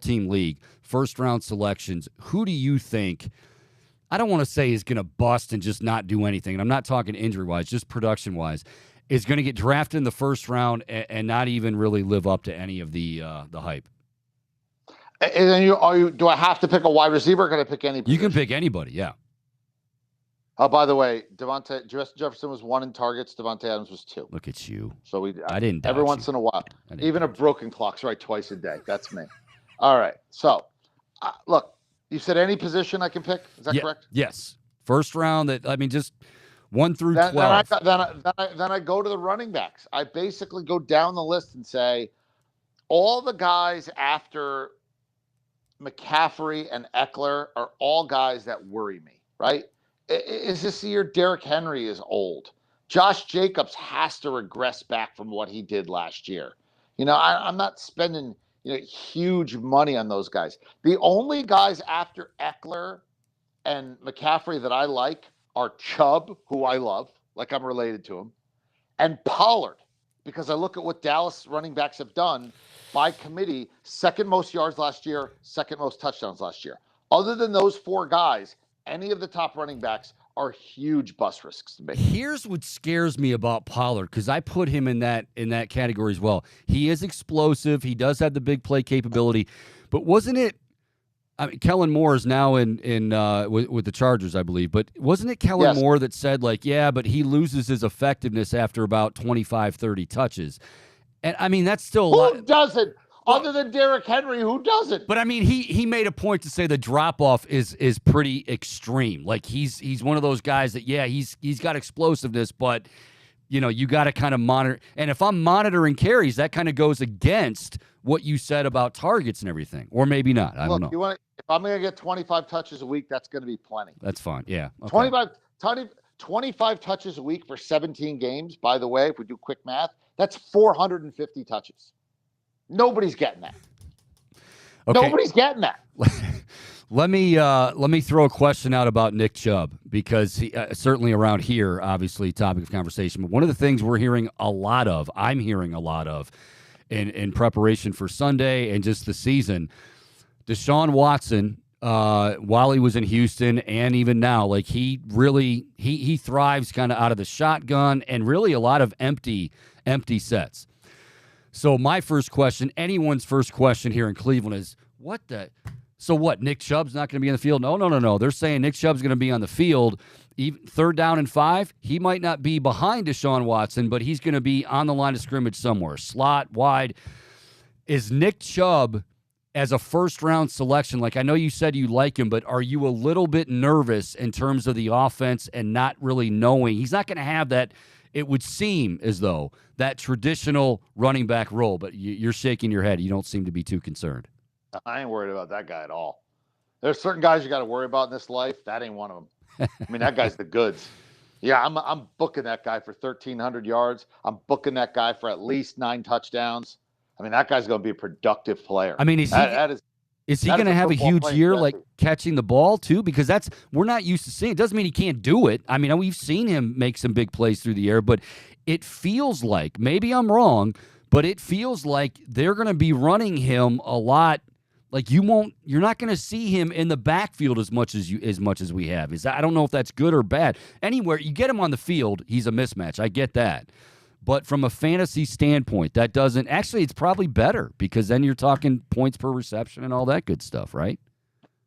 team league first round selections, who do you think? I don't want to say is going to bust and just not do anything. And I'm not talking injury-wise, just production-wise. Is going to get drafted in the first round and not even really live up to any of the hype. And then do I have to pick a wide receiver or can I pick any position? You can pick anybody, yeah. Oh, by the way, Jefferson was 1 in targets. Devontae Adams was 2. Look at you. So I didn't every once in a while. Even a broken clock's right twice a day. That's me. All right. So, look. You said any position I can pick? Is that correct? Yes. First round, just 1 through 12. Then I go to the running backs. I basically go down the list and say all the guys after McCaffrey and Eckler are all guys that worry me, right? Is this year Derrick Henry is old? Josh Jacobs has to regress back from what he did last year. I'm not spending huge money on those guys. The only guys after Eckler and McCaffrey that I like are Chubb, who I love, like I'm related to him, and Pollard, because I look at what Dallas running backs have done by committee, second most yards last year, second most touchdowns last year. Other than those 4 guys, any of the top running backs are huge bust risks to me. Here's what scares me about Pollard, because I put him in that category as well. He is explosive. He does have the big play capability. But wasn't it Kellen Moore is now with the Chargers, I believe. But wasn't it Kellen Moore that said, but he loses his effectiveness after about 25, 30 touches? And, that's still a lot. Who doesn't? Other than Derrick Henry, who doesn't? But I mean, he made a point to say the drop off is pretty extreme. Like he's one of those guys that he's got explosiveness, but you got to kind of monitor. And if I'm monitoring carries, that kind of goes against what you said about targets and everything, or maybe not. I don't know. If I'm going to get 25 touches a week, that's going to be plenty. That's fine. Yeah. Okay. 25 touches a week for 17 games. By the way, if we do quick math, that's 450 touches. Nobody's getting that. Okay. Nobody's getting that. Let me throw a question out about Nick Chubb, because he certainly around here, obviously topic of conversation. But one of the things I'm hearing a lot of in preparation for Sunday and just the season, Deshaun Watson, while he was in Houston and even now, like he thrives kind of out of the shotgun and really a lot of empty sets. So my first question, anyone's first question here in Cleveland is, so what, Nick Chubb's not going to be in the field? No. They're saying Nick Chubb's going to be on the field. Even 3rd down and 5, he might not be behind Deshaun Watson, but he's going to be on the line of scrimmage somewhere, slot, wide. Is Nick Chubb as a first-round selection, like I know you said you like him, but are you a little bit nervous in terms of the offense and not really knowing? He's not going to have that, it would seem as though, that traditional running back role, but you're shaking your head. You don't seem to be too concerned. I ain't worried about that guy at all. There's certain guys you got to worry about in this life. That ain't one of them. I mean, that guy's the goods. Yeah, I'm booking that guy for 1,300 yards. I'm booking that guy for at least 9 touchdowns. I mean, that guy's going to be a productive player. I mean, is he going to have a huge year, like catching the ball too? Because we're not used to seeing. It doesn't mean he can't do it. I mean, we've seen him make some big plays through the air, but it feels like, maybe I'm wrong, but it feels like they're going to be running him a lot. Like you're not going to see him in the backfield as much as we have. I don't know if that's good or bad. Anywhere you get him on the field, he's a mismatch. I get that. But from a fantasy standpoint, that doesn't – actually, it's probably better because then you're talking points per reception and all that good stuff, right?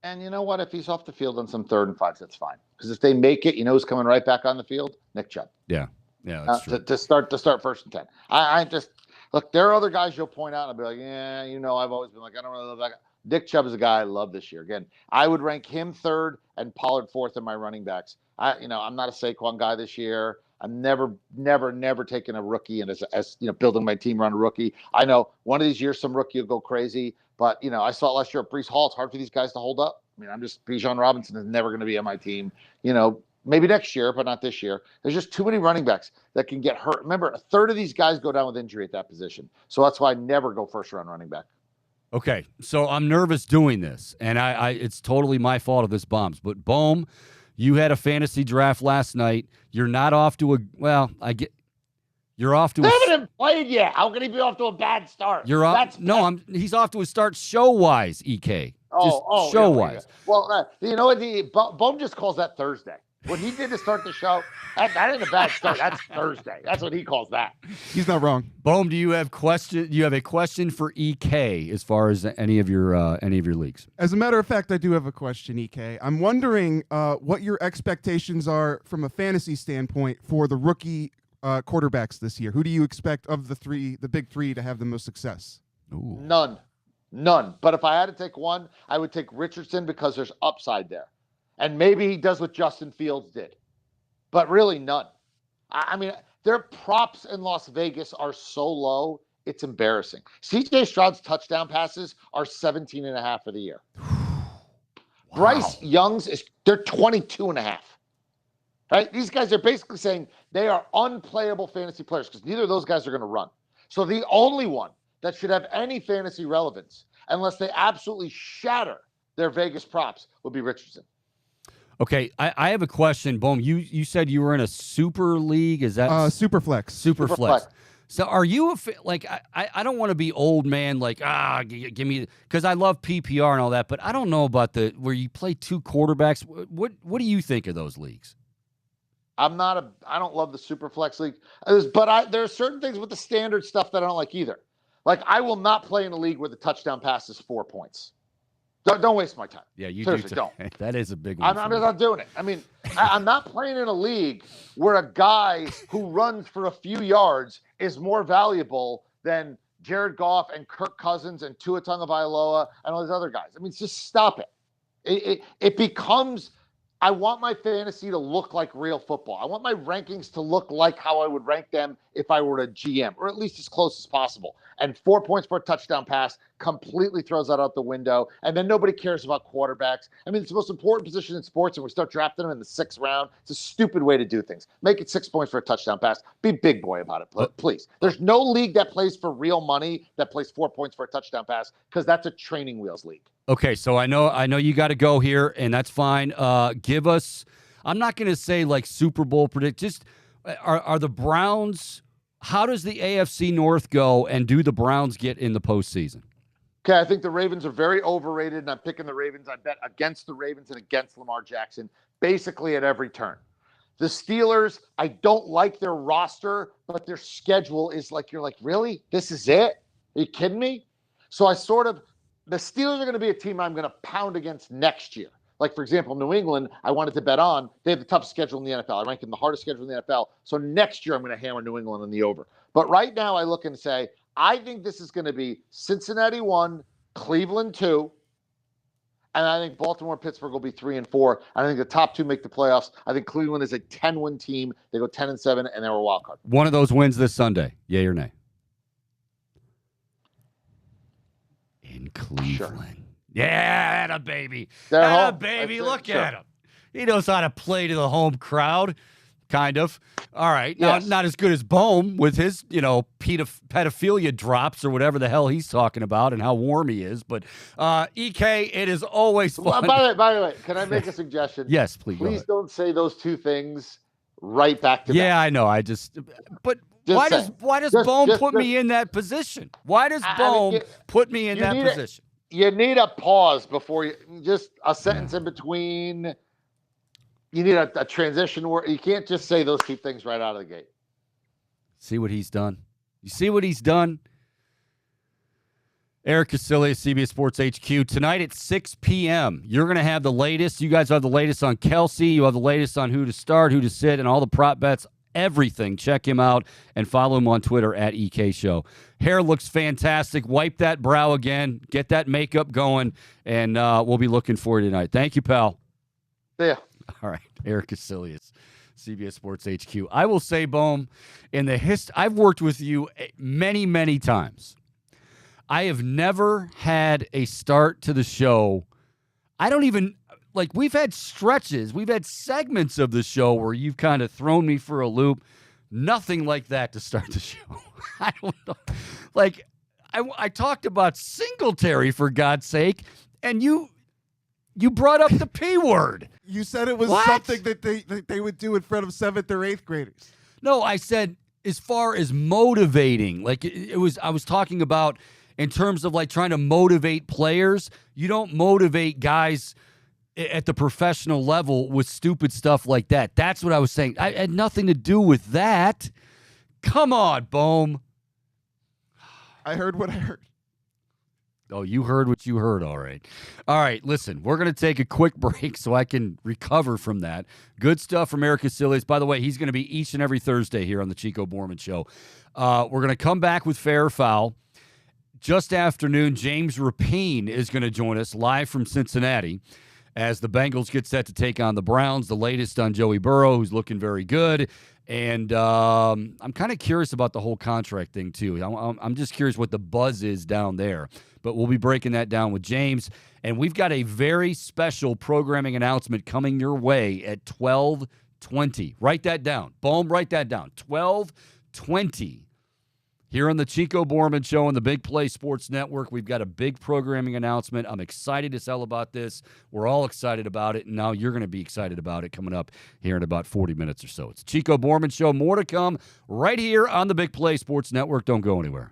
And you know what? If he's off the field on some 3rd and 5s, that's fine. Because if they make it, who's coming right back on the field? Nick Chubb. Yeah, that's true. To start 1st and 10. I just – look, there are other guys you'll point out and I'll be like, yeah, I've always been like, I don't really love that guy. Nick Chubb is a guy I love this year. Again, I would rank him 3rd and Pollard 4th in my running backs. I'm not a Saquon guy this year. I'm never taking a rookie and as building my team around a rookie. I know one of these years some rookie will go crazy, but I saw it last year at Breece Hall. It's hard for these guys to hold up. I mean, Bijan Robinson is never going to be on my team. Maybe next year, but not this year. There's just too many running backs that can get hurt. Remember, 1/3 of these guys go down with injury at that position. So that's why I never go 1st-round running back. Okay, so I'm nervous doing this, and I it's totally my fault if this bombs. But Bohm, you had a fantasy draft last night. You're not off to you're off to They haven't even played yet. How can he be off to a bad start? You're off. He's off to a start show-wise, EK. Show-wise. Yeah. Well, you know what? Bohm just calls that Thursday. What he did to start the show, that ain't a bad start. That's Thursday. That's what he calls that. He's not wrong. Bohm, do you have a question for EK as far as any of your leagues? As a matter of fact, I do have a question, EK. I'm wondering what your expectations are from a fantasy standpoint for the rookie quarterbacks this year. Who do you expect of the big 3 to have the most success? Ooh. None. But if I had to take one, I would take Richardson because there's upside there. And maybe he does what Justin Fields did. But really none. I mean, their props in Las Vegas are so low, it's embarrassing. CJ Stroud's touchdown passes are 17.5 for the year. Wow. Bryce Young's, they're 22.5. Right? These guys are basically saying they are unplayable fantasy players because neither of those guys are going to run. So the only one that should have any fantasy relevance, unless they absolutely shatter their Vegas props, would be Richardson. Okay, I have a question, Bohm. You said you were in a super league. Is that Superflex? Superflex. So are you I don't want to be old man give me, because I love PPR and all that, but I don't know about where you play 2 quarterbacks. What do you think of those leagues? I don't love the Superflex league, but there are certain things with the standard stuff that I don't like either. Like I will not play in a league where the touchdown pass is 4 points. Don't waste my time. Yeah, you seriously do. Don't. That is a big one. I'm just not doing it. I mean, I'm not playing in a league where a guy who runs for a few yards is more valuable than Jared Goff and Kirk Cousins and Tua Tagovailoa and all these other guys. I mean, just stop it. It becomes, I want my fantasy to look like real football. I want my rankings to look like how I would rank them if I were a GM, or at least as close as possible. And 4 points for a touchdown pass completely throws that out the window. And then nobody cares about quarterbacks. I mean, it's the most important position in sports, and we start drafting them in the 6th round. It's a stupid way to do things. Make it 6 points for a touchdown pass. Be big boy about it, please. There's no league that plays for real money that plays 4 points for a touchdown pass, because that's a training wheels league. Okay, so I know you got to go here, and that's fine. Give us, I'm not going to say like Super Bowl predict. Just are the Browns? How does the AFC North go, and do the Browns get in the postseason? Okay, I think the Ravens are very overrated, and I'm picking the Ravens. I bet against the Ravens and against Lamar Jackson basically at every turn. The Steelers, I don't like their roster, but their schedule is like, you're like, really? This is it? Are you kidding me? So the Steelers are going to be a team I'm going to pound against next year. Like, for example, New England, I wanted to bet on. They have the toughest schedule in the NFL. I rank them the hardest schedule in the NFL. So next year, I'm going to hammer New England on the over. But right now, I look and say, I think this is going to be Cincinnati 1, Cleveland 2, and I think Baltimore and Pittsburgh will be 3 and 4. I think the top 2 make the playoffs. I think Cleveland is a 10-win team. They go 10 and 7, and they're a wild card. One of those wins this Sunday, yay or nay? In Cleveland. Sure. Yeah, that a baby. They're That a home. baby. That's it. Look Sure. at him. He knows how to play to the home crowd, kind of. All right. Yes. Not as good as Bohm with his, pedophilia drops or whatever the hell he's talking about and how warm he is. But, EK, it is always fun. By the way, can I make a suggestion? Yes, please. Please don't say those two things right back to back. Yeah, I know. But why does Bohm put me in that position? Why does Bohm put me in that position? You need a pause before you, just a sentence in between. You need a transition where you can't just say those two things right out of the gate. See what he's done? You see what he's done? Eric Casilius, CBS Sports HQ. Tonight at 6 p.m., you're going to have the latest. You guys have the latest on Kelsey. You have the latest on who to start, who to sit, and all the prop bets, everything. Check him out and follow him on Twitter at EK Show. Hair looks fantastic. Wipe that brow again. Get that makeup going, and we'll be looking for you tonight. Thank you, pal. Yeah. All right, Eric Casilius, CBS Sports HQ. I will say, Bohm, I've worked with you many, many times. I have never had a start to the show. I don't even, we've had stretches, we've had segments of the show where you've kind of thrown me for a loop. Nothing like that to start the show. I don't know. I talked about Singletary, for God's sake, and you brought up the P word. You said it was something that they would do in front of 7th or 8th graders. No, I said as far as motivating, I was talking about in terms of trying to motivate players. You don't motivate guys at the professional level with stupid stuff like that. That's what I was saying. I had nothing to do with that. Come on, Bohm. I heard what I heard. Oh, you heard what you heard, all right. All right, listen, we're going to take a quick break so I can recover from that. Good stuff from Eric Casilius. By the way, he's going to be each and every Thursday here on the Chico Bormann Show. We're going to come back with Fair or Foul. Just afternoon, James Rapine is going to join us live from Cincinnati as the Bengals get set to take on the Browns. The latest on Joey Burrow, who's looking very good. And I'm kind of curious about the whole contract thing, too. I'm just curious what the buzz is down there. But we'll be breaking that down with James. And we've got a very special programming announcement coming your way at 12:20. Write that down. Boom, write that down. 12:20. Here on the Chico Bormann Show on the Big Play Sports Network, we've got a big programming announcement. I'm excited to tell about this. We're all excited about it, and now you're going to be excited about it coming up here in about 40 minutes or so. It's Chico Bormann Show. More to come right here on the Big Play Sports Network. Don't go anywhere.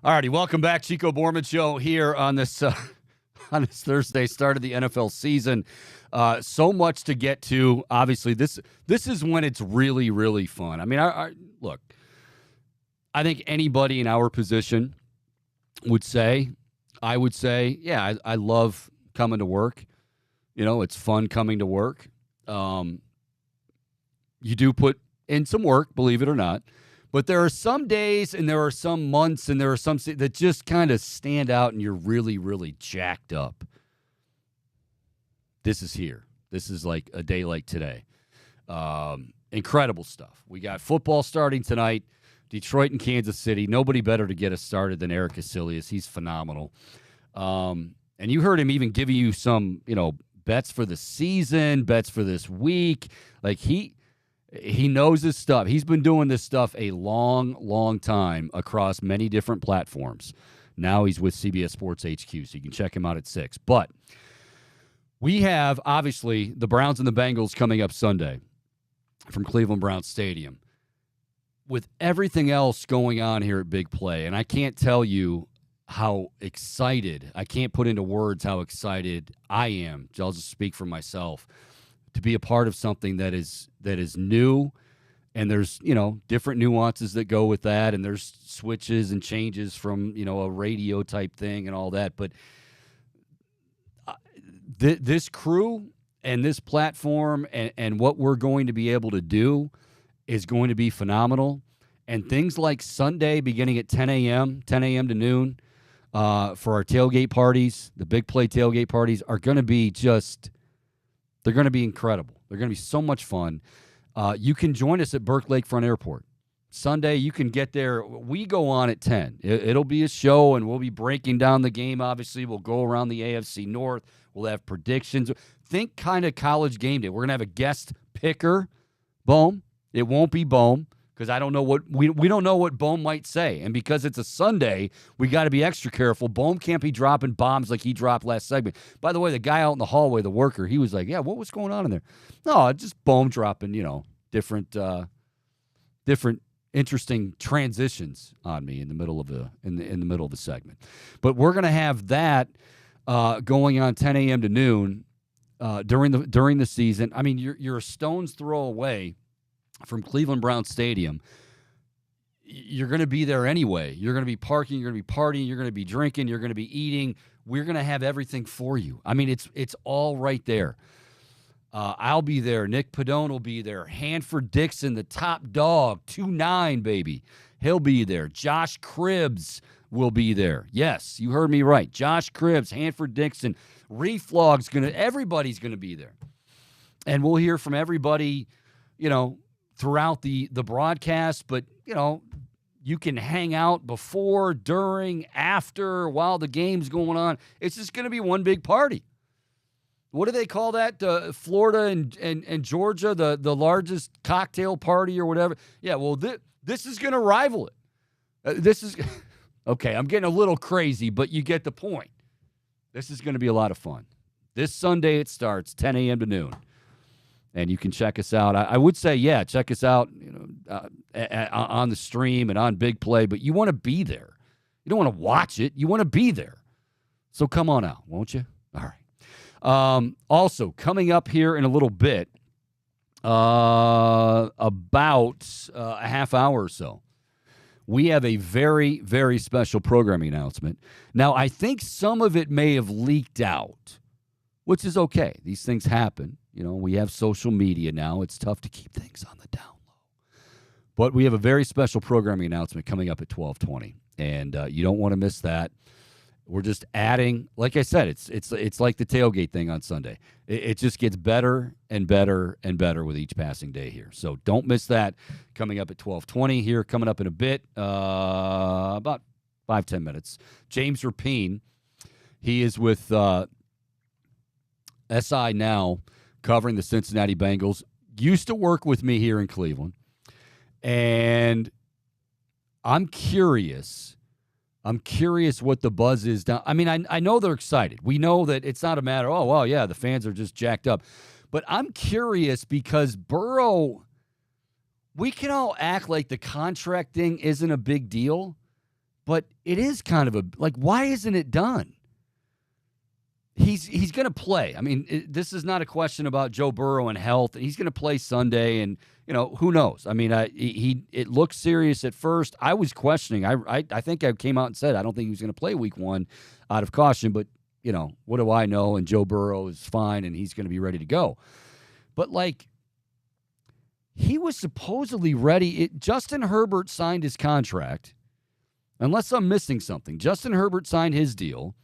All righty, welcome back. Chico Bormann Show here on this Thursday, start of the NFL season. So much to get to. Obviously, this is when it's really, really fun. I mean, look, I think anybody in our position would say, yeah, I love coming to work. It's fun coming to work. You do put in some work, believe it or not. But there are some days and there are some months and there are some that just kind of stand out and you're really, really jacked up. This is here. This is like a day like today. Incredible stuff. We got football starting tonight, Detroit and Kansas City. Nobody better to get us started than Eric Casillas. He's phenomenal. And you heard him even giving you some, bets for the season, bets for this week. Like he knows his stuff. He's been doing this stuff a long, long time across many different platforms. Now he's with CBS Sports HQ, so you can check him out at 6. But we have, obviously, the Browns and the Bengals coming up Sunday from Cleveland Browns Stadium. With everything else going on here at Big Play, and I can't tell you how excited, I can't put into words how excited I am. I'll just speak for myself. To be a part of something that is new, and there's different nuances that go with that, and there's switches and changes from a radio type thing and all that. But this crew and this platform and what we're going to be able to do is going to be phenomenal. And things like Sunday beginning at 10 a.m. to noon for our tailgate parties, the Big Play tailgate parties are going to be they're going to be incredible. They're going to be so much fun. You can join us at Burke Lakefront Airport. Sunday, you can get there. We go on at 10. It'll be a show, and we'll be breaking down the game, obviously. We'll go around the AFC North. We'll have predictions. Think kind of college game day. We're going to have a guest picker, Bohm. It won't be Bohm because I don't know what we don't know what Bohm might say. And because it's a Sunday, we got to be extra careful. Bohm can't be dropping bombs like he dropped last segment. By the way, the guy out in the hallway, the worker, he was like, "Yeah, what was going on in there?" No, just Bohm dropping, different interesting transitions on me in the middle of in the middle of the segment. But we're going to have that going on 10 a.m. to noon during the season. I mean, you're a stone's throw away from Cleveland Browns Stadium. You're going to be there anyway. You're going to be parking. You're going to be partying. You're going to be drinking. You're going to be eating. We're going to have everything for you. I mean, it's all right there. I'll be there. Nick Padone will be there. Hanford Dixon, the top dog, 2-9, baby. He'll be there. Josh Cribbs will be there. Yes, you heard me right. Josh Cribbs, Hanford Dixon, Reflog's everybody's going to be there. And we'll hear from everybody, throughout the broadcast, but, you can hang out before, during, after, while the game's going on. It's just going to be one big party. What do they call that? Florida and Georgia, the largest cocktail party or whatever? Yeah, well, this is going to rival it. This is – okay, I'm getting a little crazy, but you get the point. This is going to be a lot of fun. This Sunday it starts, 10 a.m. to noon. And you can check us out. I would say, yeah, check us out on the stream and on Big Play, but you want to be there. You don't want to watch it. You want to be there. So come on out, won't you? All right. Also, coming up here in a little bit, about a half hour or so, we have a very, very special programming announcement. Now, I think some of it may have leaked out, which is okay. These things happen. We have social media now. It's tough to keep things on the down low. But we have a very special programming announcement coming up at 12:20, and you don't want to miss that. We're just adding, like I said, it's like the tailgate thing on Sunday. It just gets better and better and better with each passing day here. So don't miss that coming up at 12:20 here, coming up in a bit, about 5-10 minutes. James Rapine, he is with SI now, covering the Cincinnati Bengals. Used to work with me here in Cleveland. And I'm curious what the buzz is down. I mean, I know they're excited. We know that it's not a matter, oh, well, yeah, the fans are just jacked up. But I'm curious because Burrow, we can all act like the contract thing isn't a big deal. But it is kind of why isn't it done? He's going to play. I mean, this is not a question about Joe Burrow and health. He's going to play Sunday, and who knows? I mean, it looked serious at first. I was questioning. I think I came out and said I don't think he was going to play Week 1 out of caution. But what do I know? And Joe Burrow is fine, and he's going to be ready to go. But he was supposedly ready. Justin Herbert signed his contract. Unless I'm missing something, Justin Herbert signed his deal.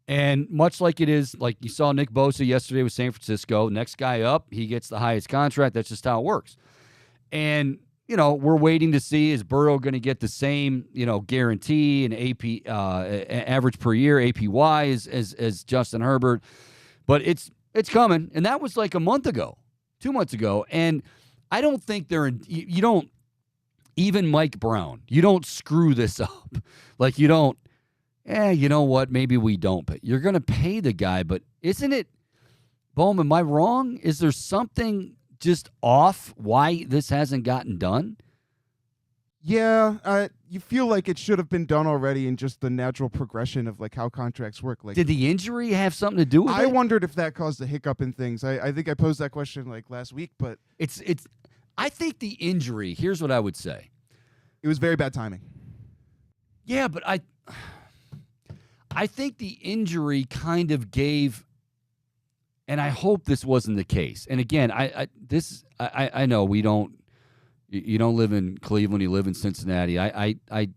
And much like it is, like you saw Nick Bosa yesterday with San Francisco, next guy up, he gets the highest contract. That's just how it works. And, we're waiting to see, is Burrow going to get the same, guarantee and AP average per year, APY as Justin Herbert. But it's coming. And that was like a month ago, 2 months ago. And I don't think you don't, even Mike Brown, you don't screw this up. You don't, you know what? Maybe we don't. But you're going to pay the guy. But isn't it, Bohm, am I wrong? Is there something just off why this hasn't gotten done? Yeah, you feel like it should have been done already in just the natural progression of how contracts work. Did the injury have something to do with it? I wondered if that caused a hiccup in things. I think I posed that question last week, but it's. I think the injury. Here's what I would say. It was very bad timing. Yeah, but I think the injury kind of gave, and I hope this wasn't the case. And again, I know you don't live in Cleveland, you live in Cincinnati. I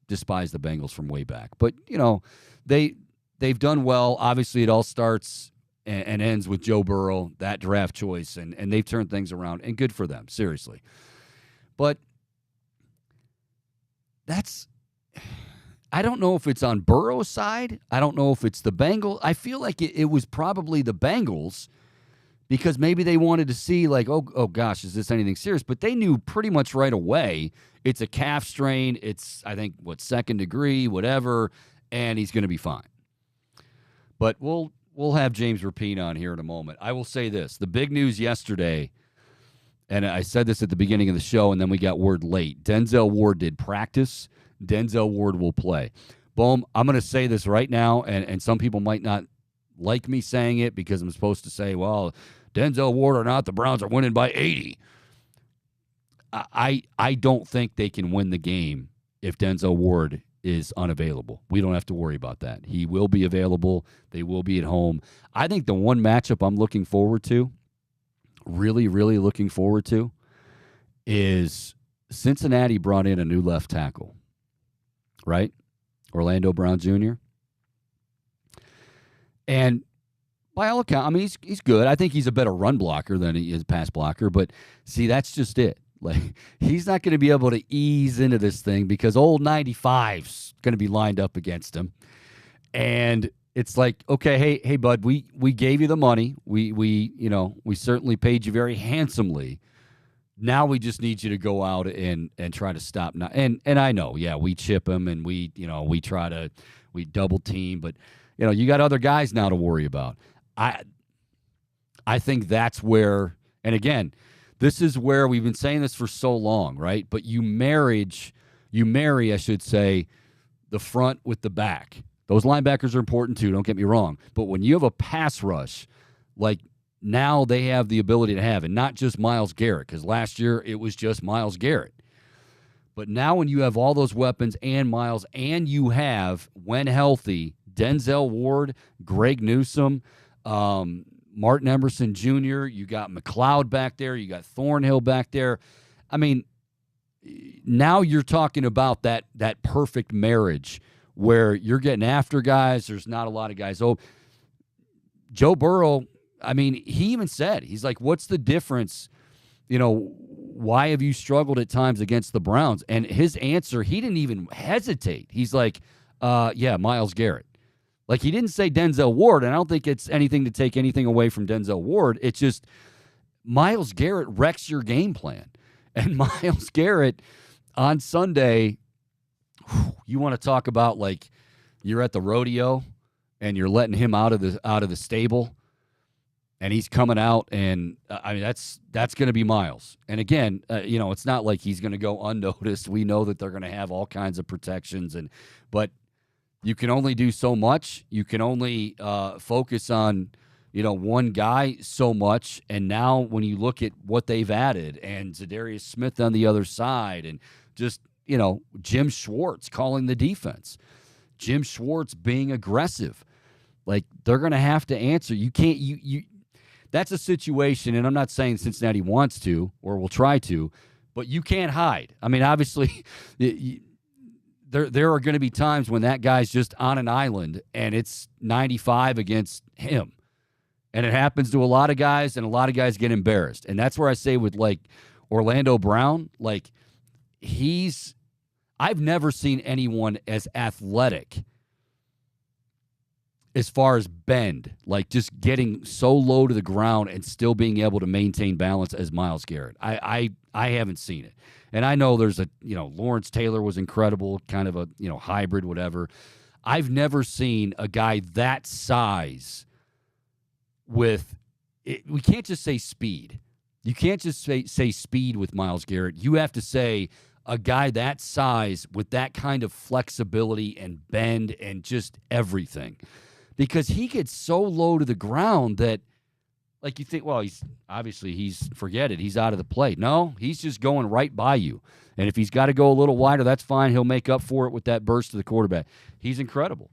despise the Bengals from way back, but they've done well. Obviously, it all starts and ends with Joe Burrow, that draft choice, and they've turned things around, and good for them, seriously. But I don't know if it's on Burrow's side. I don't know if it's the Bengals. I feel like it was probably the Bengals because maybe they wanted to see oh gosh, is this anything serious? But they knew pretty much right away it's a calf strain. It's, I think, second degree, whatever, and he's going to be fine. But we'll have James Rapine on here in a moment. I will say this. The big news yesterday, and I said this at the beginning of the show, and then we got word late. Denzel Ward did practice. Denzel Ward will play. Boom, I'm going to say this right now, and some people might not like me saying it because I'm supposed to say, well, Denzel Ward or not, the Browns are winning by 80. I don't think they can win the game if Denzel Ward is unavailable. We don't have to worry about that. He will be available. They will be at home. I think the one matchup I'm looking forward to, really, really looking forward to, is Cincinnati brought in a new left tackle. Right? Orlando Brown Jr. And by all accounts, I mean, he's good. I think he's a better run blocker than he is pass blocker. But, see, that's just it. He's not going to be able to ease into this thing because old 95's going to be lined up against him. And it's like, okay, hey, bud, we gave you the money. We certainly paid you very handsomely. Now we just need you to go out and try to stop. And I know, yeah, we chip him and we double team, but you got other guys now to worry about. I think that's where, and again, this is where we've been saying this for so long, right? But you marry, I should say, the front with the back. Those linebackers are important too, don't get me wrong. But when you have a pass rush, now they have the ability to have, and not just Myles Garrett, because last year it was just Myles Garrett. But now when you have all those weapons and Myles, and you have, when healthy, Denzel Ward, Greg Newsome, Martin Emerson Jr., you got McLeod back there, you got Thornhill back there. I mean, now you're talking about that perfect marriage where you're getting after guys. There's not a lot of guys. Oh, Joe Burrow, I mean, he even said, he's like, what's the difference? Why have you struggled at times against the Browns? And his answer, he didn't even hesitate. He's like, yeah, Myles Garrett. He didn't say Denzel Ward, and I don't think it's anything to take anything away from Denzel Ward. It's just Myles Garrett wrecks your game plan. And Myles Garrett on Sunday, you want to talk about you're at the rodeo and you're letting him out of the stable. And he's coming out, and I mean that's going to be Miles. And again, it's not like he's going to go unnoticed. We know that they're going to have all kinds of protections, but you can only do so much. You can only focus on one guy so much. And now when you look at what they've added, and Zadarius Smith on the other side, and just Jim Schwartz calling the defense, Jim Schwartz being aggressive, like they're going to have to answer. You can't you. That's a situation, and I'm not saying Cincinnati wants to or will try to, but you can't hide. I mean, obviously, there are going to be times when that guy's just on an island, and it's 95 against him. And it happens to a lot of guys, and a lot of guys get embarrassed. And that's where I say with, like, Orlando Brown, like, I've never seen anyone as athletic as far as bend, like just getting so low to the ground and still being able to maintain balance as Myles Garrett. I haven't seen it. And I know there's Lawrence Taylor was incredible, kind of a, hybrid, whatever. I've never seen a guy that size with it. We can't just say speed. You can't just say speed with Myles Garrett. You have to say a guy that size with that kind of flexibility and bend and just everything. Because he gets so low to the ground that, like, you think, well, forget it. He's out of the play. No, he's just going right by you. And if he's got to go a little wider, that's fine. He'll make up for it with that burst to the quarterback. He's incredible.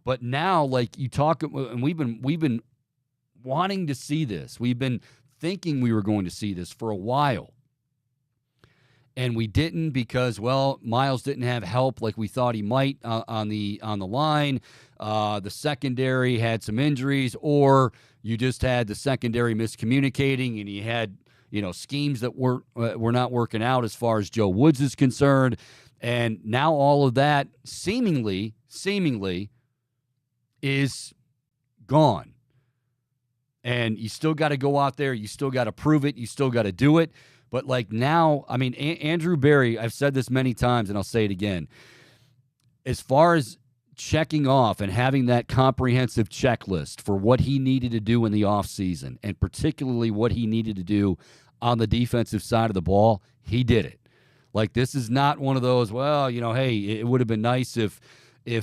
But now, like, you talk, and we've been wanting to see this. We've been thinking we were going to see this for a while. And we didn't because, well, Myles didn't have help like we thought he might on the line. The secondary had some injuries, or you just had the secondary miscommunicating, and you had schemes that were not working out as far as Joe Woods is concerned. And now all of that seemingly is gone. And you still got to go out there. You still got to prove it. You still got to do it. But, like, now, I mean, Andrew Berry, I've said this many times, and I'll say it again. As far as checking off and having that comprehensive checklist for what he needed to do in the offseason, and particularly what he needed to do on the defensive side of the ball, he did it. Like, this is not one of those, well, hey, it would have been nice if he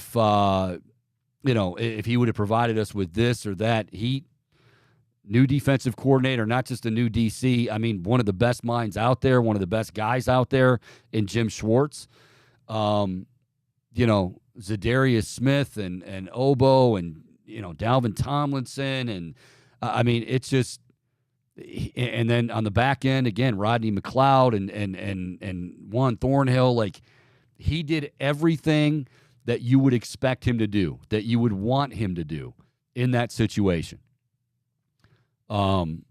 would have provided us with this or that. New defensive coordinator, not just a new DC. I mean, one of the best minds out there, one of the best guys out there in Jim Schwartz. Zadarius Smith and Obo and, Dalvin Tomlinson. And, I mean, it's just – and then on the back end, again, Rodney McLeod and Juan Thornhill. Like, he did everything that you would expect him to do, that you would want him to do in that situation. And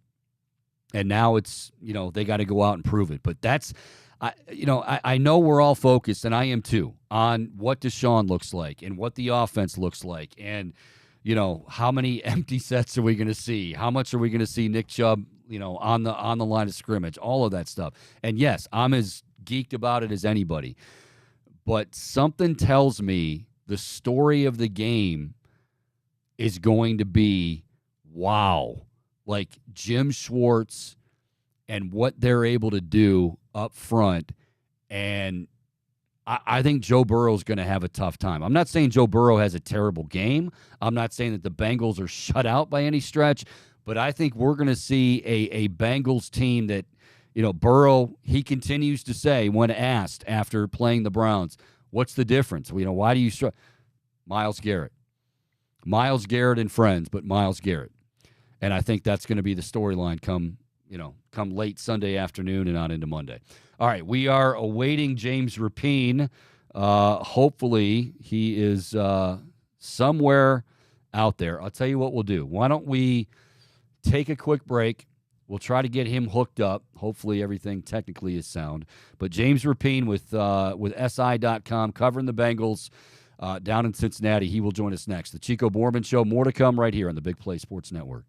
now it's, they got to go out and prove it. But that's, I know we're all focused, and I am too, on what Deshaun looks like and what the offense looks like. And, how many empty sets are we going to see? How much are we going to see Nick Chubb, on the line of scrimmage, all of that stuff. And yes, I'm as geeked about it as anybody. But something tells me the story of the game is going to be, wow. Like Jim Schwartz and what they're able to do up front. And I think Joe Burrow is going to have a tough time. I'm not saying Joe Burrow has a terrible game. I'm not saying that the Bengals are shut out by any stretch. But I think we're going to see a Bengals team that, Burrow, he continues to say when asked after playing the Browns, what's the difference? Why do you struggle? Myles Garrett. Myles Garrett and friends, but Myles Garrett. And I think that's going to be the storyline come late Sunday afternoon and on into Monday. All right, we are awaiting James Rapine. Hopefully he is somewhere out there. I'll tell you what we'll do. Why don't we take a quick break? We'll try to get him hooked up. Hopefully everything technically is sound. But James Rapine with SI.com covering the Bengals down in Cincinnati. He will join us next. The Chico Bormann Show. More to come right here on the Big Play Sports Network.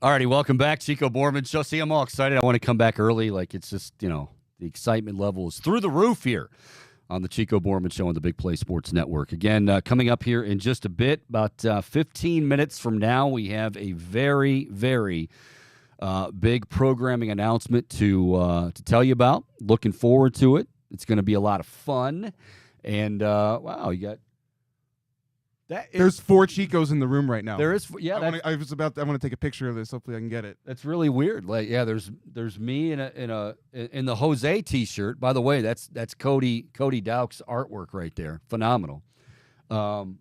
All righty, welcome back, Chico Bormann Show. See, I'm all excited. I want to come back early. Like, it's just, the excitement level is through the roof here on the Chico Bormann Show on the Big Play Sports Network. Again, coming up here in just a bit, about 15 minutes from now, we have a very, very big programming announcement to tell you about. Looking forward to it. It's going to be a lot of fun. And, wow, you got... There's 4 Chicos in the room right now. There is, yeah. I want to take a picture of this. Hopefully, I can get it. That's really weird. Like, yeah, there's me in the Jose T-shirt. By the way, that's Cody Dowk's artwork right there. Phenomenal. And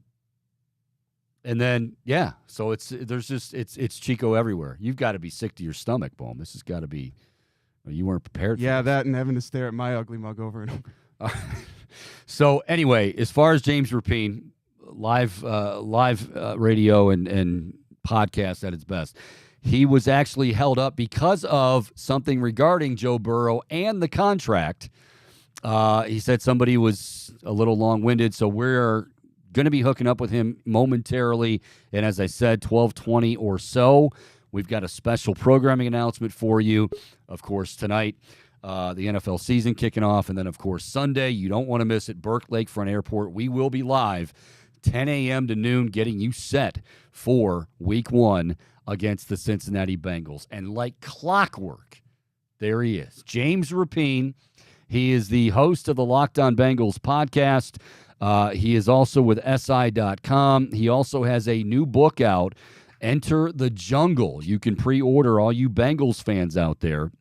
then so it's Chico everywhere. You've got to be sick to your stomach, Boom. This has got to be. You weren't prepared. Yeah, for that and having to stare at my ugly mug over and over. So anyway, as far as James Rapine. Live radio and podcast at its best. He was actually held up because of something regarding Joe Burrow and the contract. He said somebody was a little long-winded, so we're going to be hooking up with him momentarily. And as I said, 12:20 or so, we've got a special programming announcement for you. Of course, tonight, the NFL season kicking off, and then, of course, Sunday. You don't want to miss it. Burke Lakefront Airport. We will be live 10 a.m. to noon, getting you set for Week 1 against the Cincinnati Bengals. And like clockwork, there he is, James Rapine. He is the host of the Locked On Bengals podcast. He is also with SI.com. He also has a new book out, Enter the Jungle. You can pre-order, all you Bengals fans out there.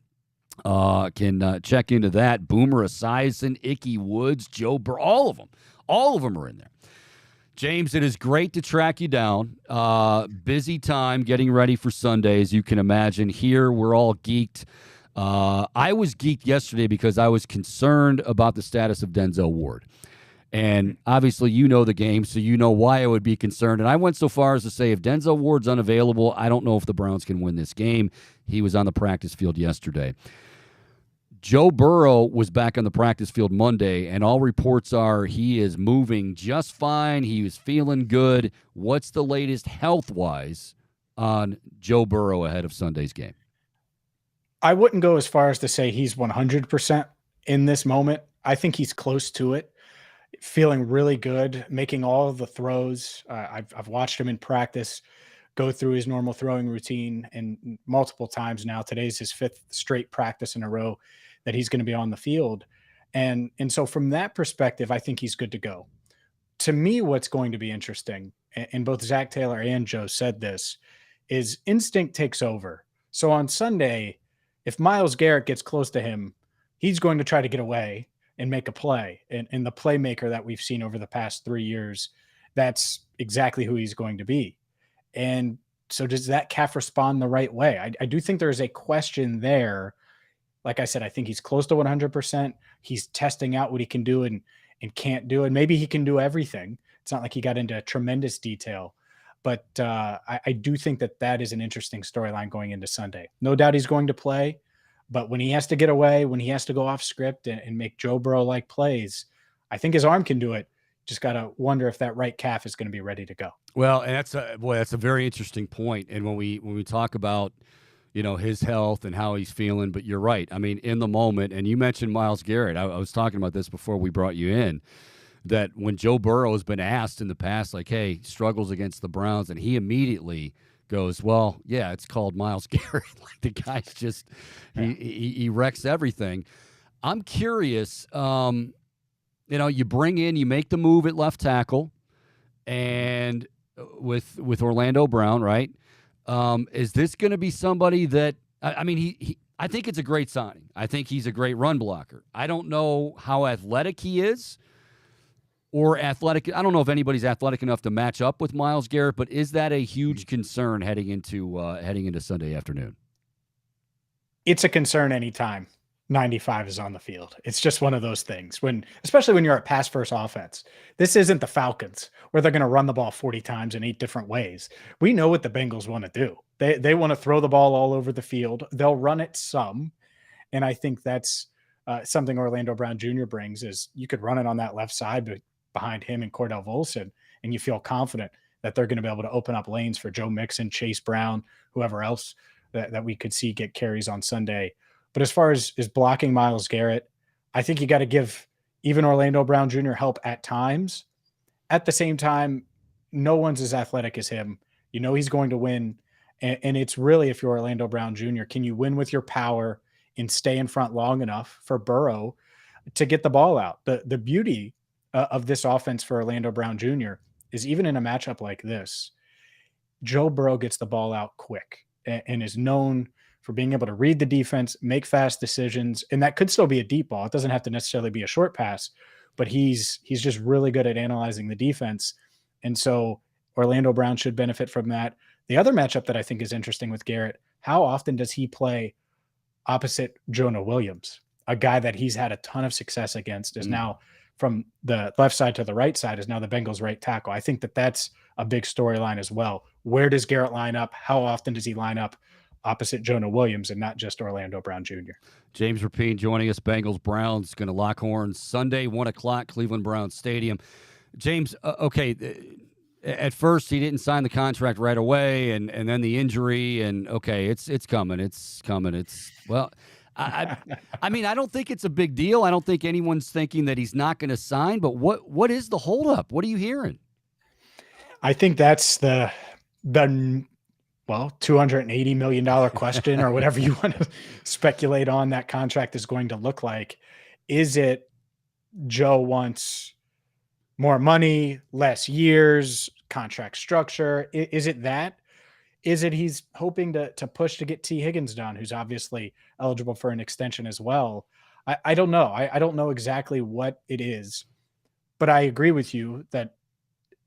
Can check into that. Boomer Esiason, Ickey Woods, Joe Burrow, all of them are in there. James, it is great to track you down. Busy time getting ready for Sunday, as you can imagine. Here, we're all geeked. I was geeked yesterday because I was concerned about the status of Denzel Ward. And obviously, you know the game, so you know why I would be concerned. And I went so far as to say if Denzel Ward's unavailable, I don't know if the Browns can win this game. He was on the practice field yesterday. Joe Burrow was back on the practice field Monday, and all reports are he is moving just fine. He was feeling good. What's the latest health-wise on Joe Burrow ahead of Sunday's game? I wouldn't go as far as to say he's 100% in this moment. I think he's close to it, feeling really good, making all of the throws. I've watched him in practice go through his normal throwing routine, and multiple times now. Today's his 5th straight practice in a row that he's going to be on the field. And so from that perspective, I think he's good to go. To me, what's going to be interesting, and both Zach Taylor and Joe said this, is instinct takes over. So on Sunday, if Myles Garrett gets close to him, he's going to try to get away and make a play. And the playmaker that we've seen over the past 3 years, that's exactly who he's going to be. And so does that calf respond the right way? I do think there is a question there. Like I said, I think he's close to 100%. He's testing out what he can do and can't do. And maybe he can do everything. It's not like he got into tremendous detail. But I do think that is an interesting storyline going into Sunday. No doubt he's going to play. But when he has to get away, when he has to go off script and make Joe Burrow-like plays, I think his arm can do it. Just got to wonder if that right calf is going to be ready to go. Well, and that's a very interesting point. And when we talk about, his health and how he's feeling, but you're right. I mean, in the moment, and you mentioned Myles Garrett. I was talking about this before we brought you in, that when Joe Burrow has been asked in the past, like, hey, struggles against the Browns, and he immediately goes, well, yeah, it's called Myles Garrett. Like, the guy's just, he wrecks everything. I'm curious, you make the move at left tackle, and with Orlando Brown, right? Is this going to be somebody that I think it's a great signing. I think he's a great run blocker. I don't know how athletic he is or athletic. I don't know if anybody's athletic enough to match up with Myles Garrett, but is that a huge concern heading into Sunday afternoon? It's a concern anytime 95 is on the field. It's just one of those things especially when you're at pass first offense. This isn't the Falcons where they're going to run the ball 40 times in 8 different ways. We know what the Bengals want to do. They want to throw the ball all over the field. They'll run it some. And I think that's something Orlando Brown Jr. brings is you could run it on that left side, but behind him and Cordell Volson, and you feel confident. that they're going to be able to open up lanes for Joe Mixon, Chase Brown, whoever else that we could see get carries on Sunday. But as far as blocking Myles Garrett, I think you got to give even Orlando Brown Jr. help at times. At the same time, no one's as athletic as him. You know he's going to win. And it's really, if you're Orlando Brown Jr., can you win with your power and stay in front long enough for Burrow to get the ball out? The beauty of this offense for Orlando Brown Jr. is even in a matchup like this, Joe Burrow gets the ball out quick and is known for being able to read the defense, make fast decisions, and that could still be a deep ball. It doesn't have to necessarily be a short pass, but he's just really good at analyzing the defense. And so Orlando Brown should benefit from that. The other matchup that I think is interesting with Garrett, how often does he play opposite Jonah Williams, a guy that he's had a ton of success against, is now from the left side to the right side, is now the Bengals right tackle. I think that that's a big storyline as well. Where does Garrett line up? How often does he line up opposite Jonah Williams and not just Orlando Brown Jr.? James Rapine joining us. Bengals Browns going to lock horns Sunday, 1 o'clock, Cleveland Browns Stadium. James, okay, at first he didn't sign the contract right away, and then the injury, and okay, it's coming. Well, I mean, I don't think it's a big deal. I don't think anyone's thinking that he's not going to sign, but what is the holdup? What are you hearing? I think that's the $280 million question, or whatever you want to speculate on that contract is going to look like. Is it Joe wants more money, less years, contract structure? Is it that? Is it he's hoping to push to get T. Higgins done, who's obviously eligible for an extension as well? I don't know. I don't know exactly what it is, but I agree with you that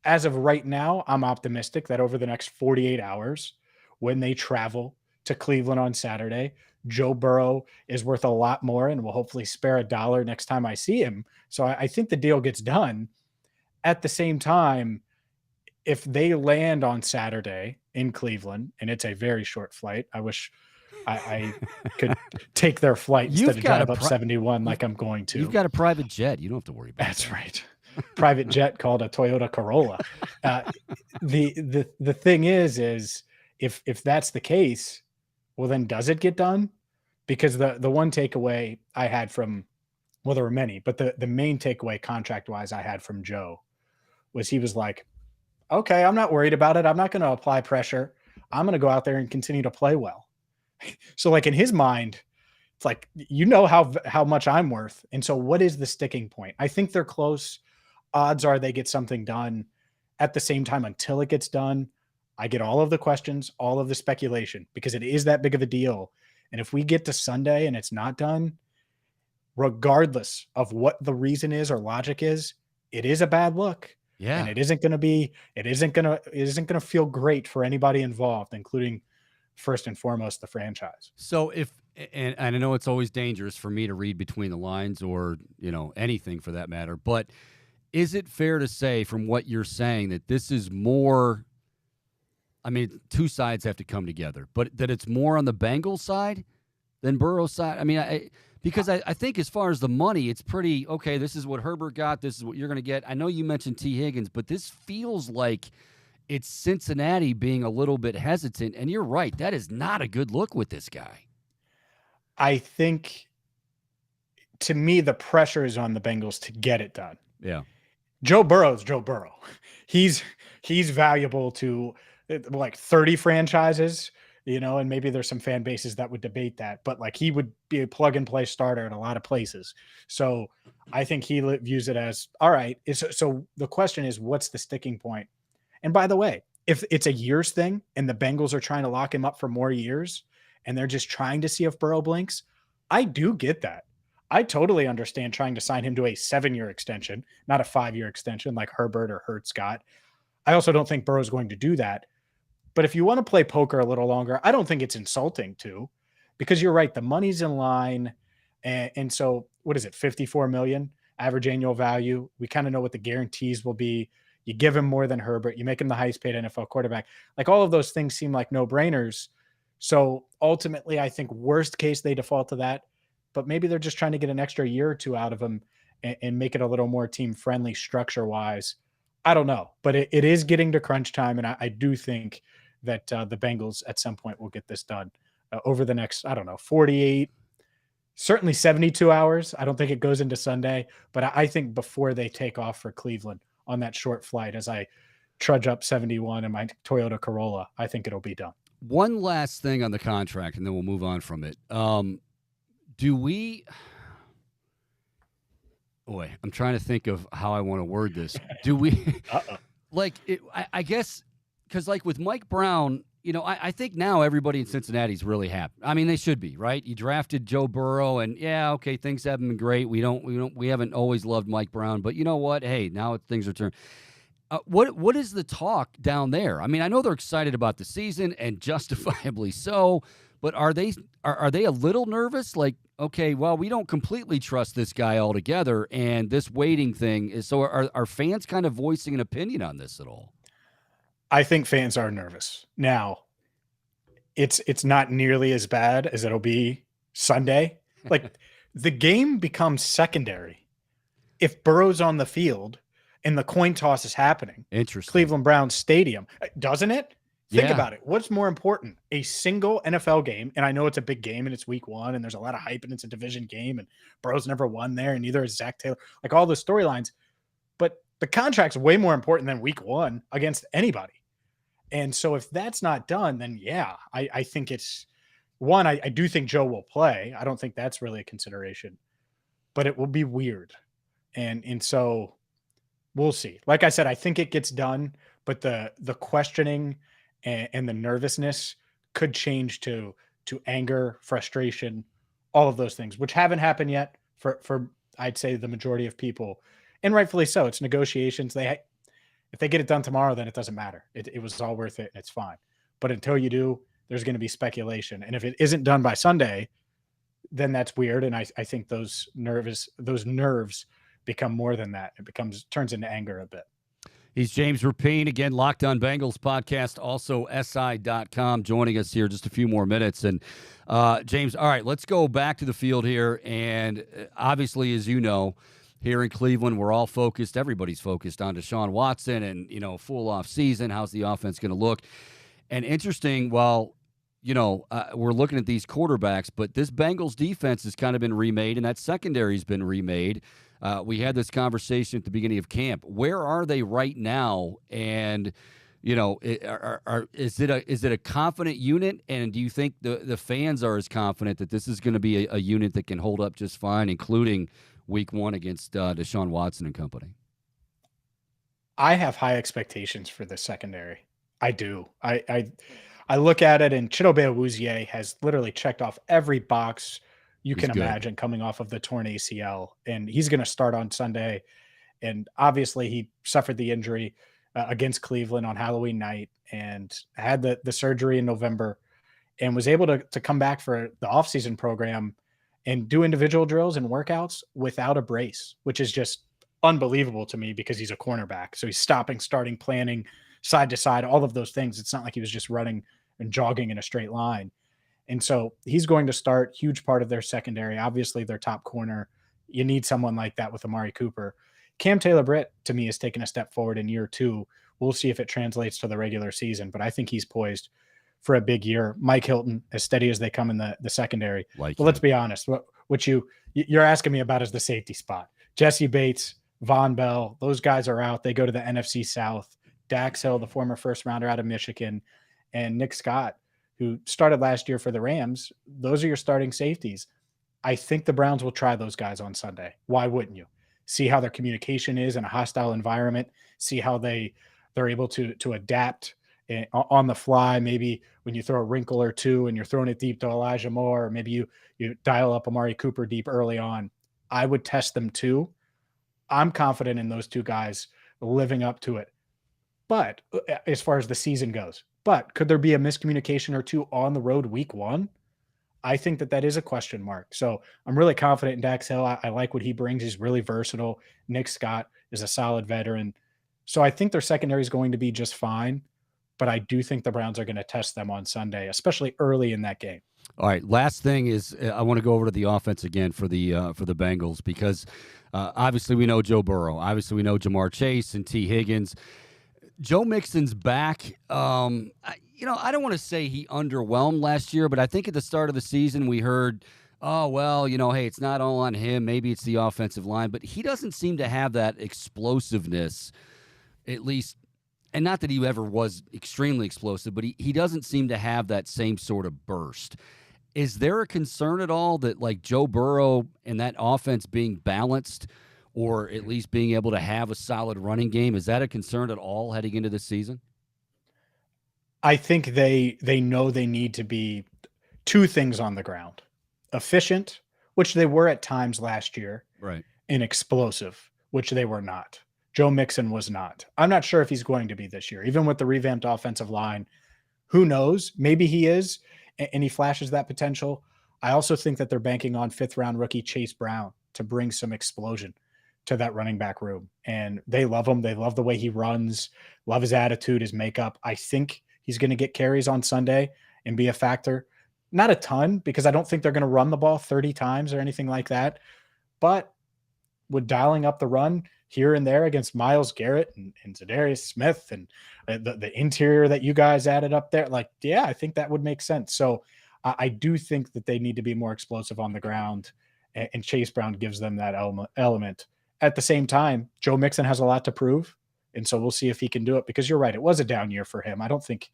as of right now, I'm optimistic that over the next 48 hours, when they travel to Cleveland on Saturday, Joe Burrow is worth a lot more and will hopefully spare a dollar next time I see him. So I think the deal gets done. At the same time, if they land on Saturday in Cleveland, and it's a very short flight, I wish I could take their flight instead of drive up 71 like I'm going to. You've got a private jet. You don't have to worry about That's right. Private jet called a Toyota Corolla. The thing is if that's the case, well, then does it get done? Because the one takeaway I had from, well, there were many, but the main takeaway contract wise I had from Joe was he was like, okay, I'm not worried about it. I'm not going to apply pressure. I'm going to go out there and continue to play well. So like in his mind, it's like, you know how much I'm worth. And so what is the sticking point? I think they're close. Odds are they get something done. At the same time, until it gets done, I get all of the questions, all of the speculation, because it is that big of a deal. And if we get to Sunday and it's not done, regardless of what the reason is or logic is, it is a bad look. Yeah. And it isn't going to feel great for anybody involved, including first and foremost the franchise. So and I know it's always dangerous for me to read between the lines or, anything for that matter, but is it fair to say from what you're saying that this is more, I mean, two sides have to come together, but that it's more on the Bengals side than Burrow's side? I mean, because I think as far as the money, it's pretty, okay, this is what Herbert got, this is what you're going to get. I know you mentioned T. Higgins, but this feels like it's Cincinnati being a little bit hesitant, and you're right, that is not a good look with this guy. I think, to me, the pressure is on the Bengals to get it done. Yeah. Joe Burrow's Joe Burrow. He's valuable to like 30 franchises, and maybe there's some fan bases that would debate that, but like he would be a plug and play starter in a lot of places. So I think he views it as, all right. So the question is, what's the sticking point? And by the way, if it's a years thing and the Bengals are trying to lock him up for more years and they're just trying to see if Burrow blinks, I do get that. I totally understand trying to sign him to a 7-year extension, not a 5-year extension like Herbert or Hurts got. I also don't think Burrow's going to do that. But if you want to play poker a little longer, I don't think it's insulting to, because you're right. The money's in line. And so what is it? 54 million average annual value. We kind of know what the guarantees will be. You give him more than Herbert, you make him the highest paid NFL quarterback. Like all of those things seem like no brainers. So ultimately I think worst case, they default to that, but maybe they're just trying to get an extra year or two out of him and make it a little more team friendly structure wise. I don't know, but it is getting to crunch time, and I do think that the Bengals at some point will get this done over the next, I don't know, 48, certainly 72 hours. I don't think it goes into Sunday, but I think before they take off for Cleveland on that short flight, as I trudge up 71 in my Toyota Corolla, I think it'll be done. One last thing on the contract, and then we'll move on from it. Do we? Boy, I'm trying to think of how I want to word this. Do we? Like, I guess, because like with Mike Brown, I think now everybody in Cincinnati is really happy. I mean, they should be, right? You drafted Joe Burrow, and yeah, okay, things haven't been great. We haven't always loved Mike Brown, but you know what? Hey, now things are turning. What is the talk down there? I mean, I know they're excited about the season, and justifiably so. But are they a little nervous? Like, okay, well, we don't completely trust this guy altogether, and this waiting thing is so. Are fans kind of voicing an opinion on this at all? I think fans are nervous now. It's not nearly as bad as it'll be Sunday. Like the game becomes secondary if Burrow's on the field and the coin toss is happening. Interesting. Cleveland Browns Stadium, doesn't it? Think Yeah. about it. What's more important? A single NFL game, and I know it's a big game and it's week one and there's a lot of hype and it's a division game and Burrow's never won there and neither is Zach Taylor. Like all the storylines. But the contract's way more important than week one against anybody. And so if that's not done, then yeah, I think it's one. I do think Joe will play. I don't think that's really a consideration, but it will be weird. And so we'll see. Like I said, I think it gets done, but the questioning and the nervousness could change to anger, frustration, all of those things, which haven't happened yet for I'd say the majority of people, and rightfully so. It's negotiations. If they get it done tomorrow, then it doesn't matter. It was all worth it, and it's fine. But until you do, there's going to be speculation, and if it isn't done by Sunday, then that's weird. And I think those nerves become more than that. It turns into anger a bit. He's James Rapien, again, Locked On Bengals podcast, also SI.com, joining us here just a few more minutes. And James, all right, let's go back to the field here. And obviously, as you know, here in Cleveland, we're all focused. Everybody's focused on Deshaun Watson and, full off season. How's the offense going to look? And interesting, we're looking at these quarterbacks, but this Bengals defense has kind of been remade, and that secondary's been remade. We had this conversation at the beginning of camp. Where are they right now? And, is it a confident unit? And do you think the fans are as confident that this is going to be a unit that can hold up just fine, including week one against Deshaun Watson and company? I have high expectations for the secondary. I do. I look at it, and Chidobe Awuzie has literally checked off every box you can imagine coming off of the torn ACL, and he's going to start on Sunday. And obviously, he suffered the injury against Cleveland on Halloween night and had the surgery in November, and was able to come back for the offseason program and do individual drills and workouts without a brace, which is just unbelievable to me because he's a cornerback. So he's stopping, starting, planning, side to side, all of those things. It's not like he was just running and jogging in a straight line. And so he's going to start, huge part of their secondary, obviously their top corner. You need someone like that with Amari Cooper. Cam Taylor-Britt, to me, has taken a step forward in year two. We'll see if it translates to the regular season, but I think he's poised for a big year. Mike Hilton, as steady as they come in the secondary. But let's be honest, what you're asking me about is the safety spot. Jesse Bates, Von Bell, those guys are out. They go to the NFC South. Dax Hill, the former first rounder out of Michigan, and Nick Scott, who started last year for the Rams. Those are your starting safeties. I think the Browns will try those guys on Sunday. Why wouldn't you? See how their communication is in a hostile environment. See how they're able to adapt on the fly. Maybe when you throw a wrinkle or two and you're throwing it deep to Elijah Moore, or maybe you dial up Amari Cooper deep early on. I would test them too. I'm confident in those two guys living up to it. But as far as the season goes, could there be a miscommunication or two on the road week one? I think that is a question mark. So I'm really confident in Dax Hill. I like what he brings. He's really versatile. Nick Scott is a solid veteran. So I think their secondary is going to be just fine. But I do think the Browns are going to test them on Sunday, especially early in that game. All right, last thing is I want to go over to the offense again for the Bengals because obviously we know Joe Burrow. Obviously we know Jamar Chase and T. Higgins. Joe Mixon's back. I don't want to say he underwhelmed last year, but I think at the start of the season we heard, oh, well, hey, it's not all on him. Maybe it's the offensive line. But he doesn't seem to have that explosiveness, at least. And not that he ever was extremely explosive, but he doesn't seem to have that same sort of burst. Is there a concern at all that, like, Joe Burrow and that offense being balanced or at least being able to have a solid running game, is that a concern at all heading into this season? I think they know they need to be two things on the ground. Efficient, which they were at times last year, right, and explosive, which they were not. Joe Mixon was not. I'm not sure if he's going to be this year, even with the revamped offensive line. Who knows? Maybe he is, and he flashes that potential. I also think that they're banking on fifth-round rookie Chase Brown to bring some explosion to that running back room. And they love him. They love the way he runs, love his attitude, his makeup. I think he's going to get carries on Sunday and be a factor. Not a ton, because I don't think they're going to run the ball 30 times or anything like that. But with dialing up the run here and there against Myles Garrett and Zadarius Smith and the interior that you guys added up there, I think that would make sense. So I do think that they need to be more explosive on the ground, and Chase Brown gives them that element. At the same time, Joe Mixon has a lot to prove, and so we'll see if he can do it, because you're right, it was a down year for him. I don't think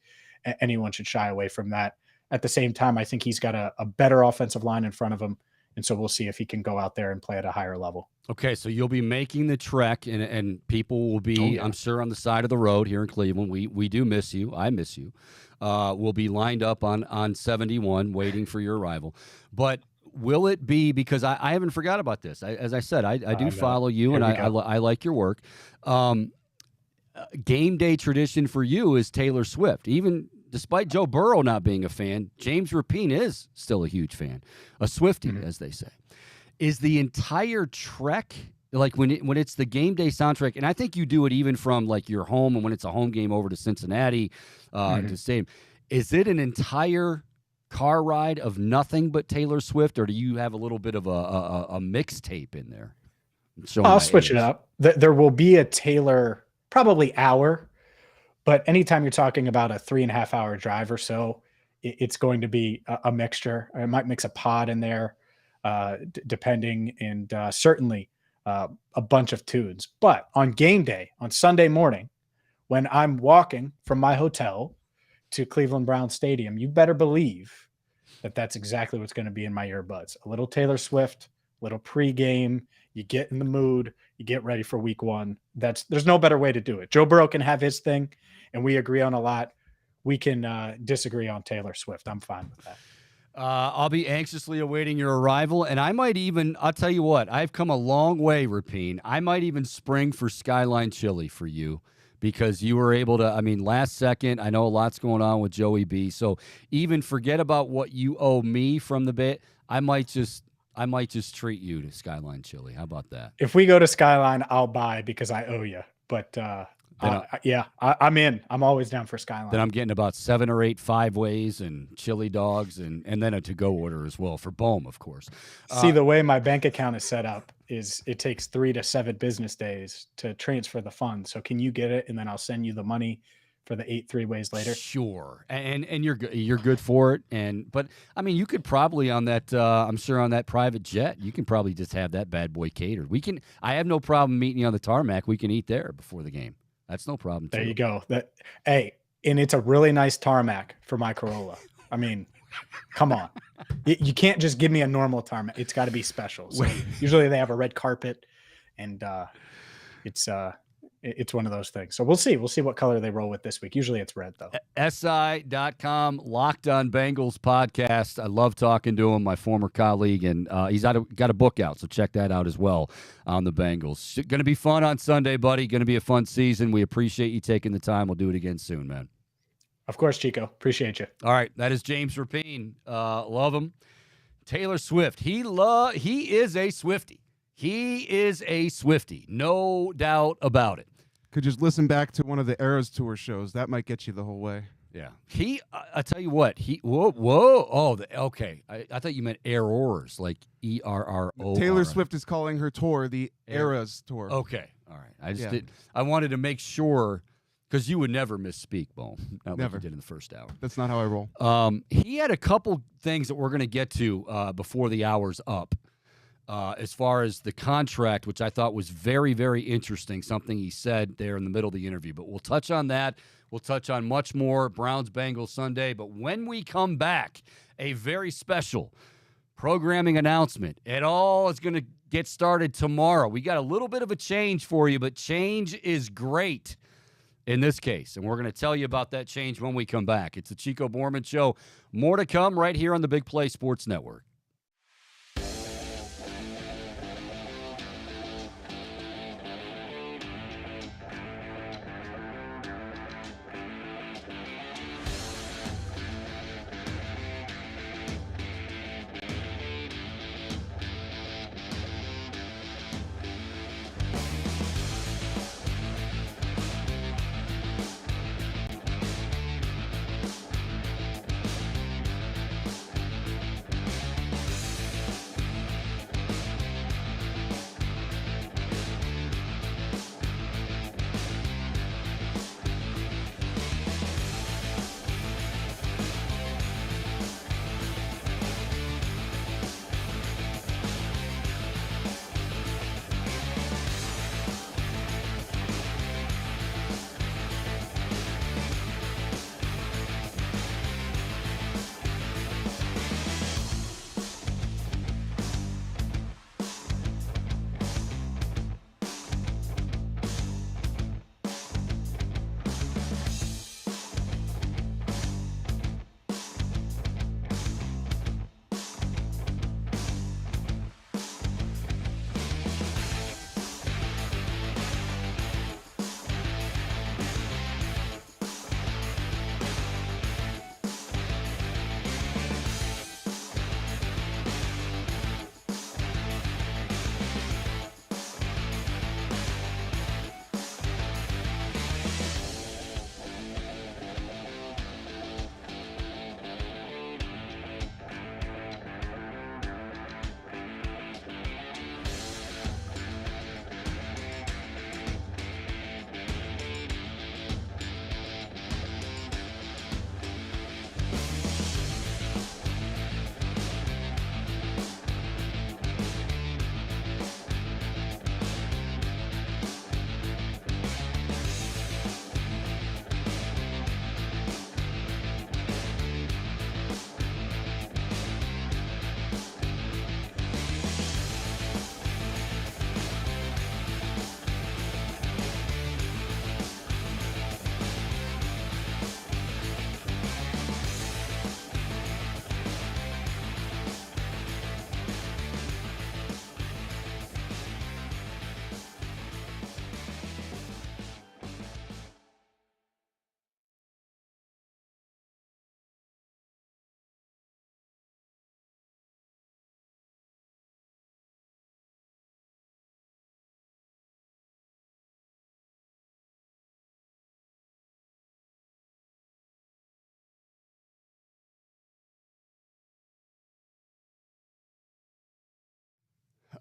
anyone should shy away from that. At the same time, I think he's got a better offensive line in front of him, and so we'll see if he can go out there and play at a higher level. Okay, so you'll be making the trek, and people will be, I'm sure, on the side of the road here in Cleveland. We do miss you. I miss you. We'll be lined up on 71 waiting for your arrival. But will it be, because I haven't forgot about this. As I said, I do follow you, and I like your work. Game day tradition for you is Taylor Swift. Even despite Joe Burrow not being a fan, James Rapine is still a huge fan, a Swiftie, as they say. Is the entire trek, like when it's the game day soundtrack, and I think you do it even from like your home, and when it's a home game over to Cincinnati to stadium, is it an entire car ride of nothing but Taylor Swift, or do you have a little bit of a mixtape in there? I'll switch it up. There will be a Taylor probably hour, but anytime you're talking about a 3.5 hour drive or so, it's going to be a mixture. I might mix a pod in there, depending, and certainly a bunch of tunes. But on game day, on Sunday morning, when I'm walking from my hotel to Cleveland Browns Stadium, you better believe that that's exactly what's going to be in my earbuds. A little Taylor Swift, a little pregame. You get in the mood, you get ready for week one. There's no better way to do it. Joe Burrow can have his thing, and we agree on a lot. We can disagree on Taylor Swift. I'm fine with that. I'll be anxiously awaiting your arrival, and I might even, I'll tell you what, I've come a long way, Rapine. I might even spring for Skyline Chili for you, because you were able to, last second, I know a lot's going on with Joey B, so even forget about what you owe me from the bit. I might just treat you to Skyline Chili. How about that? If we go to Skyline, I'll buy, because I owe you. But I'm in. I'm always down for Skyline. Then I'm getting about 7 or 8 5-ways and chili dogs, and then a to-go order as well for Bohm, of course. See, the way my bank account is set up is it takes 3 to 7 business days to transfer the funds. So can you get it, and then I'll send you the money for the 8 3-ways later? Sure, and you're good for it. But you could probably on that. I'm sure on that private jet, you can probably just have that bad boy catered. I have no problem meeting you on the tarmac. We can eat there before the game. That's no problem. There you go. And it's a really nice tarmac for my Corolla. Come on. You can't just give me a normal tarmac. It's got to be special. So usually they have a red carpet, and it's one of those things. So we'll see. We'll see what color they roll with this week. Usually it's red, though. SI.com, Locked On Bengals podcast. I love talking to him, my former colleague, and he's got a book out, so check that out as well on the Bengals. Going to be fun on Sunday, buddy. Going to be a fun season. We appreciate you taking the time. We'll do it again soon, man. Of course, Chico. Appreciate you. All right, that is James Rapine. Love him. Taylor Swift. He is a Swiftie. He is a Swiftie, no doubt about it. Could just listen back to one of the Eras Tour shows. That might get you the whole way. Yeah. I tell you what, whoa. Oh, okay. I thought you meant errors, like ERRO. Taylor Swift is calling her tour the Eras Tour. Okay. All right. I just did. I wanted to make sure, because you would never misspeak, Bo. Not Never. like you did in the first hour. That's not how I roll. He had a couple things that we're going to get to before the hour's up. As far as the contract, which I thought was very, very interesting, something he said there in the middle of the interview. But we'll touch on that. We'll touch on much more Browns-Bengals Sunday. But when we come back, a very special programming announcement. It all is going to get started tomorrow. We got a little bit of a change for you, but change is great in this case. And we're going to tell you about that change when we come back. It's the Chico Bormann Show. More to come right here on the Big Play Sports Network.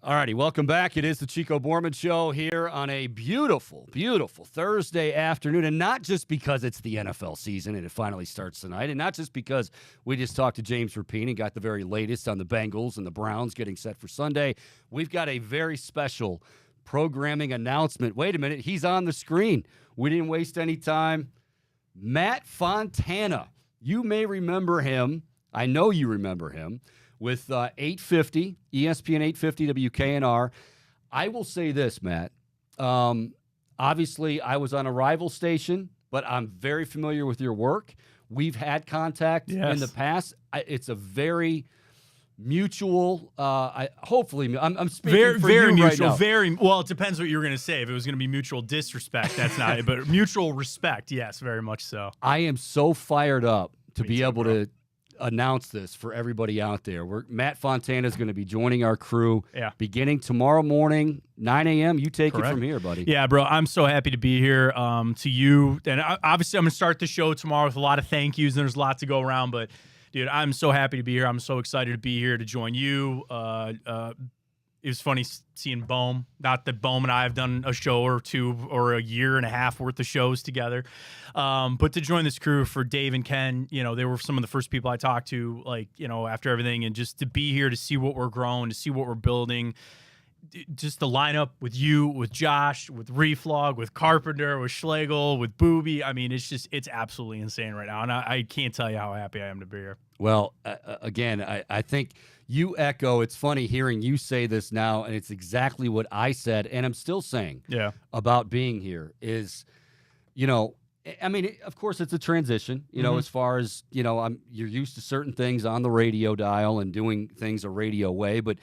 All righty, welcome back. It is the Chico Bormann Show here on a beautiful, beautiful Thursday afternoon. And not just because it's the NFL season and it finally starts tonight, and not just because we just talked to James Rapine and got the very latest on the Bengals and the Browns getting set for Sunday. We've got a very special programming announcement. Wait a minute, he's on the screen. We didn't waste any time. Matt Fontana. You may remember him. I know you remember him. With 850, ESPN 850 WKNR. I will say this, Matt. Obviously, I was on a rival station, but I'm very familiar with your work. We've had contact in the past. It's a very mutual. Hopefully, I'm speaking for very you mutual. right now. Very well. It depends what you were going to say. If it was going to be mutual disrespect, that's not it. But mutual respect, yes, very much so. I am so fired up to be able to announce this for everybody out there. Matt Fontana is going to be joining our crew beginning tomorrow morning, 9 a.m. You take it from here, buddy. Yeah, bro. I'm so happy to be here. To you, and obviously I'm going to start the show tomorrow with a lot of thank yous, and there's a lot to go around. But, dude, I'm so happy to be here. I'm so excited to be here to join you. It was funny seeing Bohm. Not that Bohm and I have done a show or two or a year and a half worth of shows together. But to join this crew for Dave and Ken, they were some of the first people I talked to, after everything. And just to be here to see what we're growing, to see what we're building. Just the lineup with you, with Josh, with Reflog, with Carpenter, with Schlegel, with Booby. I mean, it's absolutely insane right now. And I can't tell you how happy I am to be here. Well, again, I think you echo. It's funny hearing you say this now, and it's exactly what I said, and I'm still saying about being here is, I mean, of course, it's a transition, as far as, you're used to certain things on the radio dial and doing things a radio way, but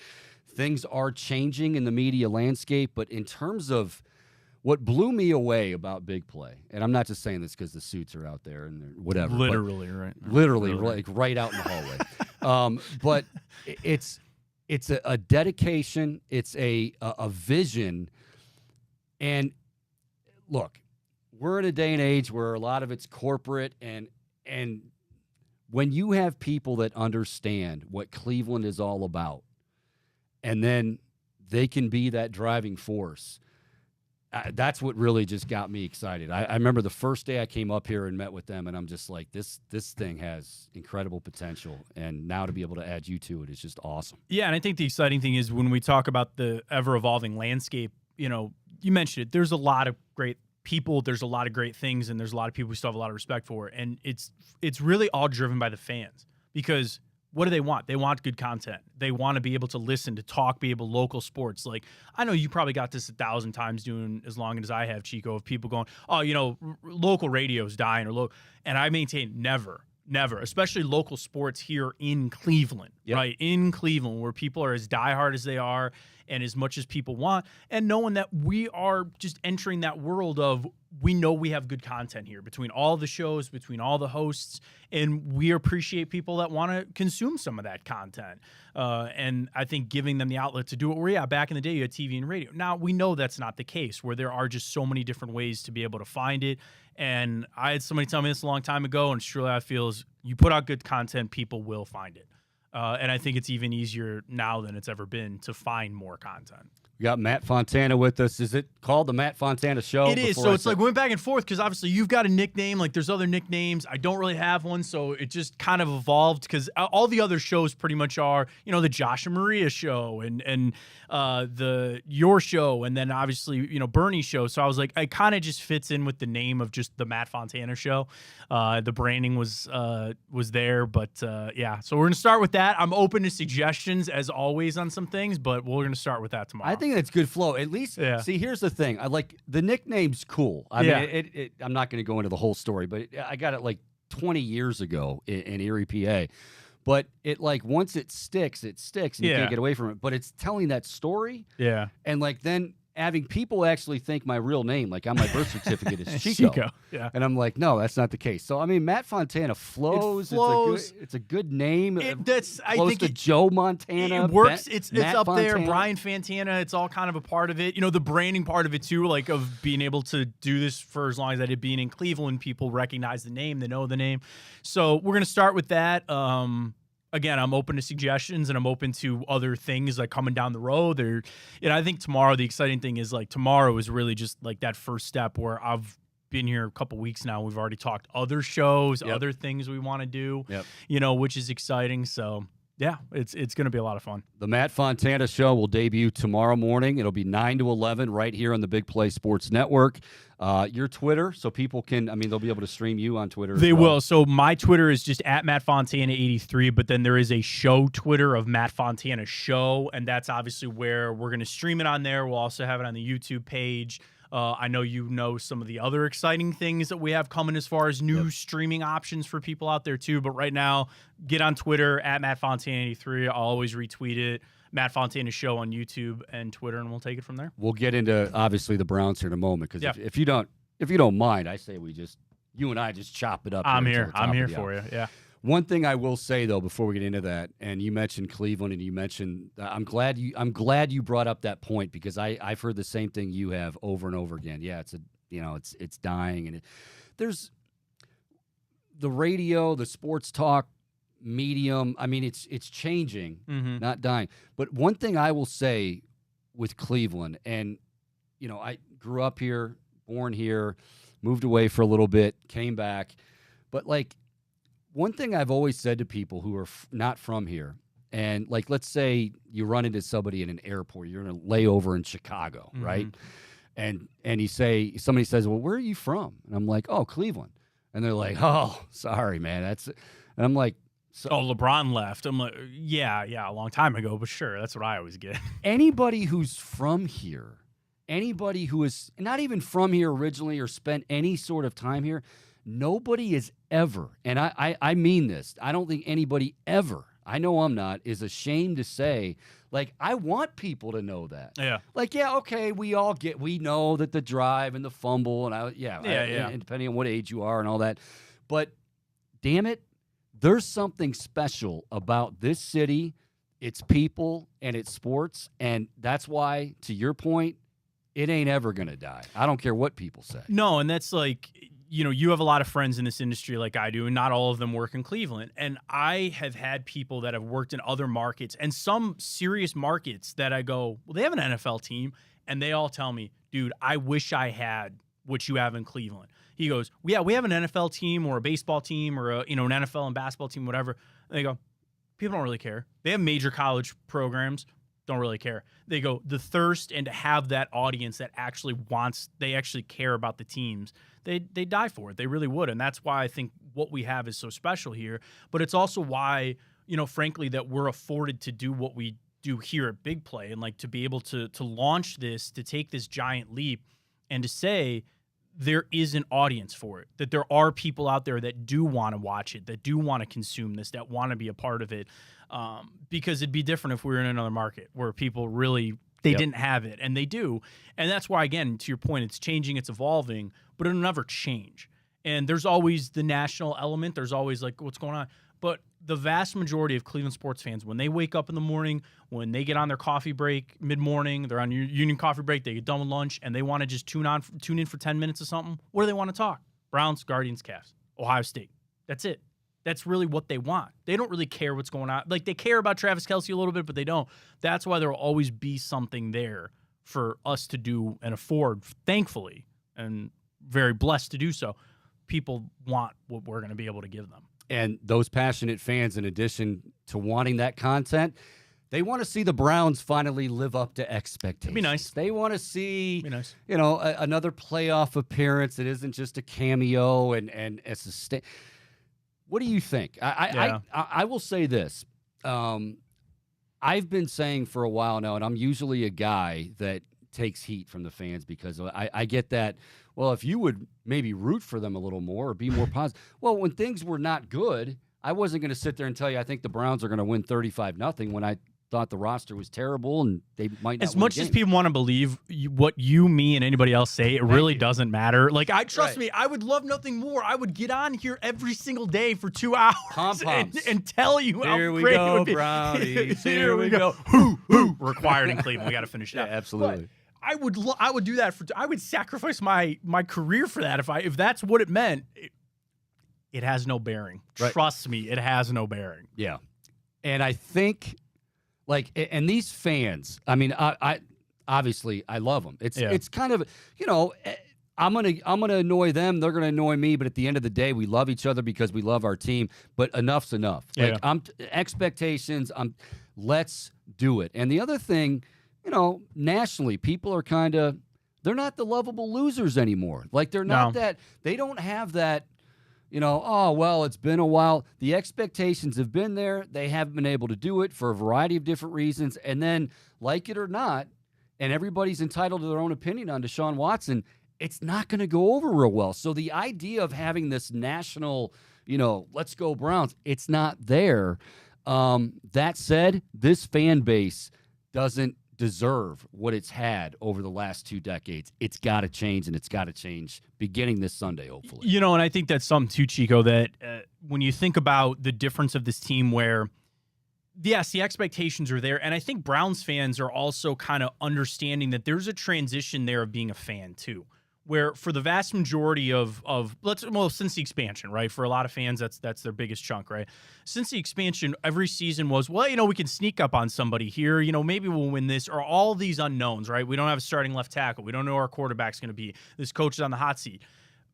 things are changing in the media landscape. But in terms of what blew me away about Big Play, and I'm not just saying this because the suits are out there and whatever. Literally, right? Literally, like right out in the hallway. But it's a dedication. It's a vision. And look, we're in a day and age where a lot of it's corporate, and when you have people that understand what Cleveland is all about, and then they can be that driving force. That's what really just got me excited. I remember the first day I came up here and met with them, and I'm just like, this thing has incredible potential, and now to be able to add you to it is just awesome. Yeah, and I think the exciting thing is when we talk about the ever-evolving landscape, you mentioned it, there's a lot of great people, there's a lot of great things, and there's a lot of people we still have a lot of respect for, and it's really all driven by the fans, because what do they want? They want good content. They want to be able to listen, to talk, be able local sports. Like, I know you probably got this 1,000 times doing as long as I have, Chico, of people going, oh, local radio's dying, and I maintain never, especially local sports here in Cleveland, right? In Cleveland, where people are as diehard as they are and as much as people want, and knowing that we are just entering that world of, we know we have good content here between all the shows, between all the hosts, and we appreciate people that want to consume some of that content. And I think giving them the outlet to do it, where, back in the day you had TV and radio. Now, we know that's not the case, where there are just so many different ways to be able to find it. And I had somebody tell me this a long time ago, and surely I feel is you put out good content, people will find it. And I think it's even easier now than it's ever been to find more content. We got Matt Fontana with us. Is it called the Matt Fontana Show? It is. So it's like we went back and forth because obviously you've got a nickname. Like there's other nicknames. I don't really have one. So it just kind of evolved because all the other shows pretty much are, the Josh and Maria show and your show. And then obviously, Bernie's show. So I was like, it kind of just fits in with the name of just the Matt Fontana Show. The branding was there. But yeah, so we're going to start with that. I'm open to suggestions as always on some things, but we're going to start with that tomorrow. I think that's good flow. At least, see, here's the thing. I like the nickname's cool. I mean, I'm not going to go into the whole story, but I got it like 20 years ago in Erie, PA. But it once it sticks, and you can't get away from it. But it's telling that story. Yeah. And then having people actually think my real name, like on my birth certificate, is Chico. Yeah. And I'm like, no, that's not the case. So I mean, Matt Fontana flows. It's a good name. I think to Joe Montana. It works. It's up Fontana. there. Brian Fantana. It's all kind of a part of it. The branding part of it too, like of being able to do this for as long as I did, being in Cleveland, people recognize the name, they know the name. So we're gonna start with that. Again, I'm open to suggestions and I'm open to other things like coming down the road. I think tomorrow, the exciting thing is tomorrow is really just like that first step where I've been here a couple weeks now. We've already talked other shows, other things we want to do, which is exciting. So yeah, it's going to be a lot of fun. The Matt Fontana Show will debut tomorrow morning. It'll be 9 to 11 right here on the Big Play Sports Network. Your Twitter, so people can, they'll be able to stream you on Twitter. They will. So my Twitter is just at Matt Fontana 83, but then there is a show Twitter of Matt Fontana Show, and that's obviously where we're going to stream it on there. We'll also have it on the YouTube page. I know some of the other exciting things that we have coming as far as new streaming options for people out there too. But right now, get on Twitter at Matt Fontana 83. I'll always retweet it. Matt Fontana Show on YouTube and Twitter, and we'll take it from there. We'll get into obviously the Browns here in a moment because if you don't mind, I say you and I just chop it up. I'm here for you. Yeah. One thing I will say though, before we get into that, and you mentioned Cleveland, and you mentioned, I'm glad you brought up that point, because I've heard the same thing you have over and over again. Yeah, it's dying, and there's the radio, the sports talk medium. I mean, it's changing, not dying. But one thing I will say with Cleveland, and I grew up here, born here, moved away for a little bit, came back, but like, one thing I've always said to people who are not from here, and like, let's say you run into somebody in an airport, you're in a layover in Chicago, right? And somebody says, well, where are you from? And I'm like, oh, Cleveland. And they're like, oh, sorry, man. And I'm like, LeBron left. I'm like, yeah, a long time ago, but sure, that's what I always get. Anybody who's from here, anybody who is not even from here originally or spent any sort of time here, nobody is ever, and I mean this, I don't think anybody ever, I know I'm not, is ashamed to say, like, I want people to know that. Yeah. Like, yeah, okay, we know that the drive and the fumble, and and depending on what age you are and all that, but damn it, there's something special about this city, its people, and its sports, and that's why, to your point, it ain't ever going to die. I don't care what people say. No, and that's like, you have a lot of friends in this industry like I do, and not all of them work in Cleveland. And I have had people that have worked in other markets, and some serious markets that I go, well, they have an NFL team, and they all tell me, dude, I wish I had what you have in Cleveland. He goes, yeah, we have an NFL team or a baseball team or an NFL and basketball team, whatever. And they go, people don't really care. They have major college programs, don't really care. They go, the thirst and to have that audience that they actually care about the teams, they die for it. They really would. And that's why I think what we have is so special here. But it's also why, frankly, that we're afforded to do what we do here at Big Play, and like to be able to launch this, to take this giant leap, and to say there is an audience for it, that there are people out there that do want to watch it, that do want to consume this, that want to be a part of it. Because it'd be different if we were in another market where people really, they didn't have it, and they do. And that's why, again, to your point, it's changing, it's evolving, but it'll never change. And there's always the national element. There's always like, what's going on? But the vast majority of Cleveland sports fans, when they wake up in the morning, when they get on their coffee break mid-morning, they're on union coffee break, they get done with lunch, and they want to just tune in for 10 minutes or something, what do they want to talk? Browns, Guardians, Cavs, Ohio State. That's it. That's really what they want. They don't really care what's going on. Like, they care about Travis Kelce a little bit, but they don't. That's why there will always be something there for us to do and afford, thankfully, and very blessed to do so. People want what we're going to be able to give them. And those passionate fans, in addition to wanting that content, they want to see the Browns finally live up to expectations. It'd be nice. They want to see, another playoff appearance that isn't just a cameo and a sustain. What do you think? I will say this. I've been saying for a while now, and I'm usually a guy that takes heat from the fans because I get that, well, if you would maybe root for them a little more or be more positive. Well, when things were not good, I wasn't going to sit there and tell you I think the Browns are going to win 35-0 when I thought the roster was terrible and they might not as much as people want to believe what you, me, and anybody else say, it really doesn't matter. Like, trust me, I would love nothing more. I would get on here every single day for 2 hours and tell you how great it would be. Brownies. Here we go. Who required in Cleveland. We got to finish it up. Absolutely. But I would do that I would sacrifice my career for that if that's what it meant. It has no bearing. Right. Trust me, it has no bearing. Yeah. And I think, like, and these fans, I mean, I obviously I love them. It's kind of, I'm gonna annoy them, they're gonna annoy me, but at the end of the day, we love each other because we love our team. But enough's enough. Yeah. Like, expectations. Let's do it. And the other thing, nationally, people are they're not the lovable losers anymore. Like, they're not that. They don't have that. Oh, well, it's been a while. The expectations have been there. They haven't been able to do it for a variety of different reasons. And then, like it or not, and everybody's entitled to their own opinion on Deshaun Watson, it's not going to go over real well. So the idea of having this national, let's go Browns, it's not there. That said, this fan base doesn't deserve what it's had over the last 2 decades. It's got to change, and it's got to change beginning this Sunday, hopefully. You know, and I think that's something too, Chico, that when you think about the difference of this team where, yes, the expectations are there, and I think Browns fans are also kind of understanding that there's a transition there of being a fan too, where for the vast majority of since the expansion, right? For a lot of fans, that's their biggest chunk, right? Since the expansion, every season was, well, we can sneak up on somebody here, maybe we'll win this, or all these unknowns, right? We don't have a starting left tackle. We don't know who our quarterback's going to be. This coach is on the hot seat.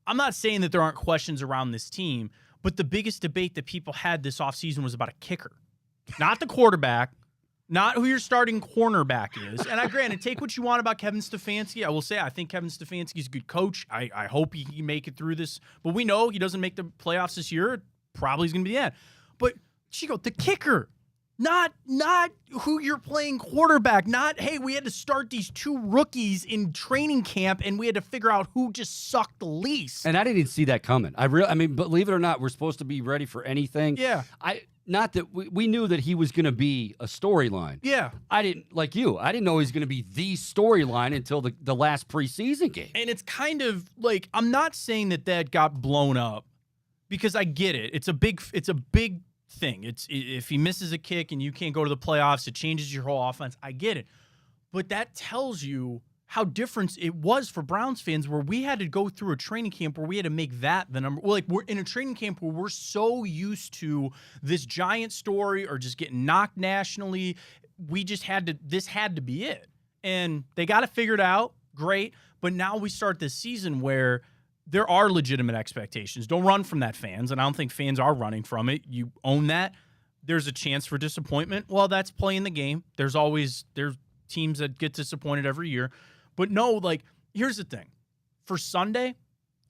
I'm not saying that there aren't questions around this team, but the biggest debate that people had this offseason was about a kicker, not the quarterback, not who your starting cornerback is. And granted, take what you want about Kevin Stefanski. I will say I think Kevin Stefanski's a good coach. I hope he can make it through this. But we know he doesn't make the playoffs this year. Probably is going to be the end. But, Chico, the kicker, not who you're playing quarterback, not, hey, we had to start these 2 rookies in training camp and we had to figure out who just sucked the least. And I didn't even see that coming. I mean, believe it or not, we're supposed to be ready for anything. Yeah. Not that we knew that he was going to be a storyline. Yeah. I didn't, like you, I didn't know he was going to be the storyline until the last preseason game. And it's kind of like, I'm not saying that got blown up because I get it. It's a big thing. It's if he misses a kick and you can't go to the playoffs, it changes your whole offense. I get it. But that tells you how different it was for Browns fans, where we had to go through a training camp where we had to make that the number. Well, like, we're in a training camp where we're so used to this giant story or just getting knocked nationally. We just this had to be it. And they got it figured out. Great. But now we start this season where there are legitimate expectations. Don't run from that, fans. And I don't think fans are running from it. You own that. There's a chance for disappointment. Well, that's playing the game. There's teams that get disappointed every year. But no, here's the thing. For Sunday,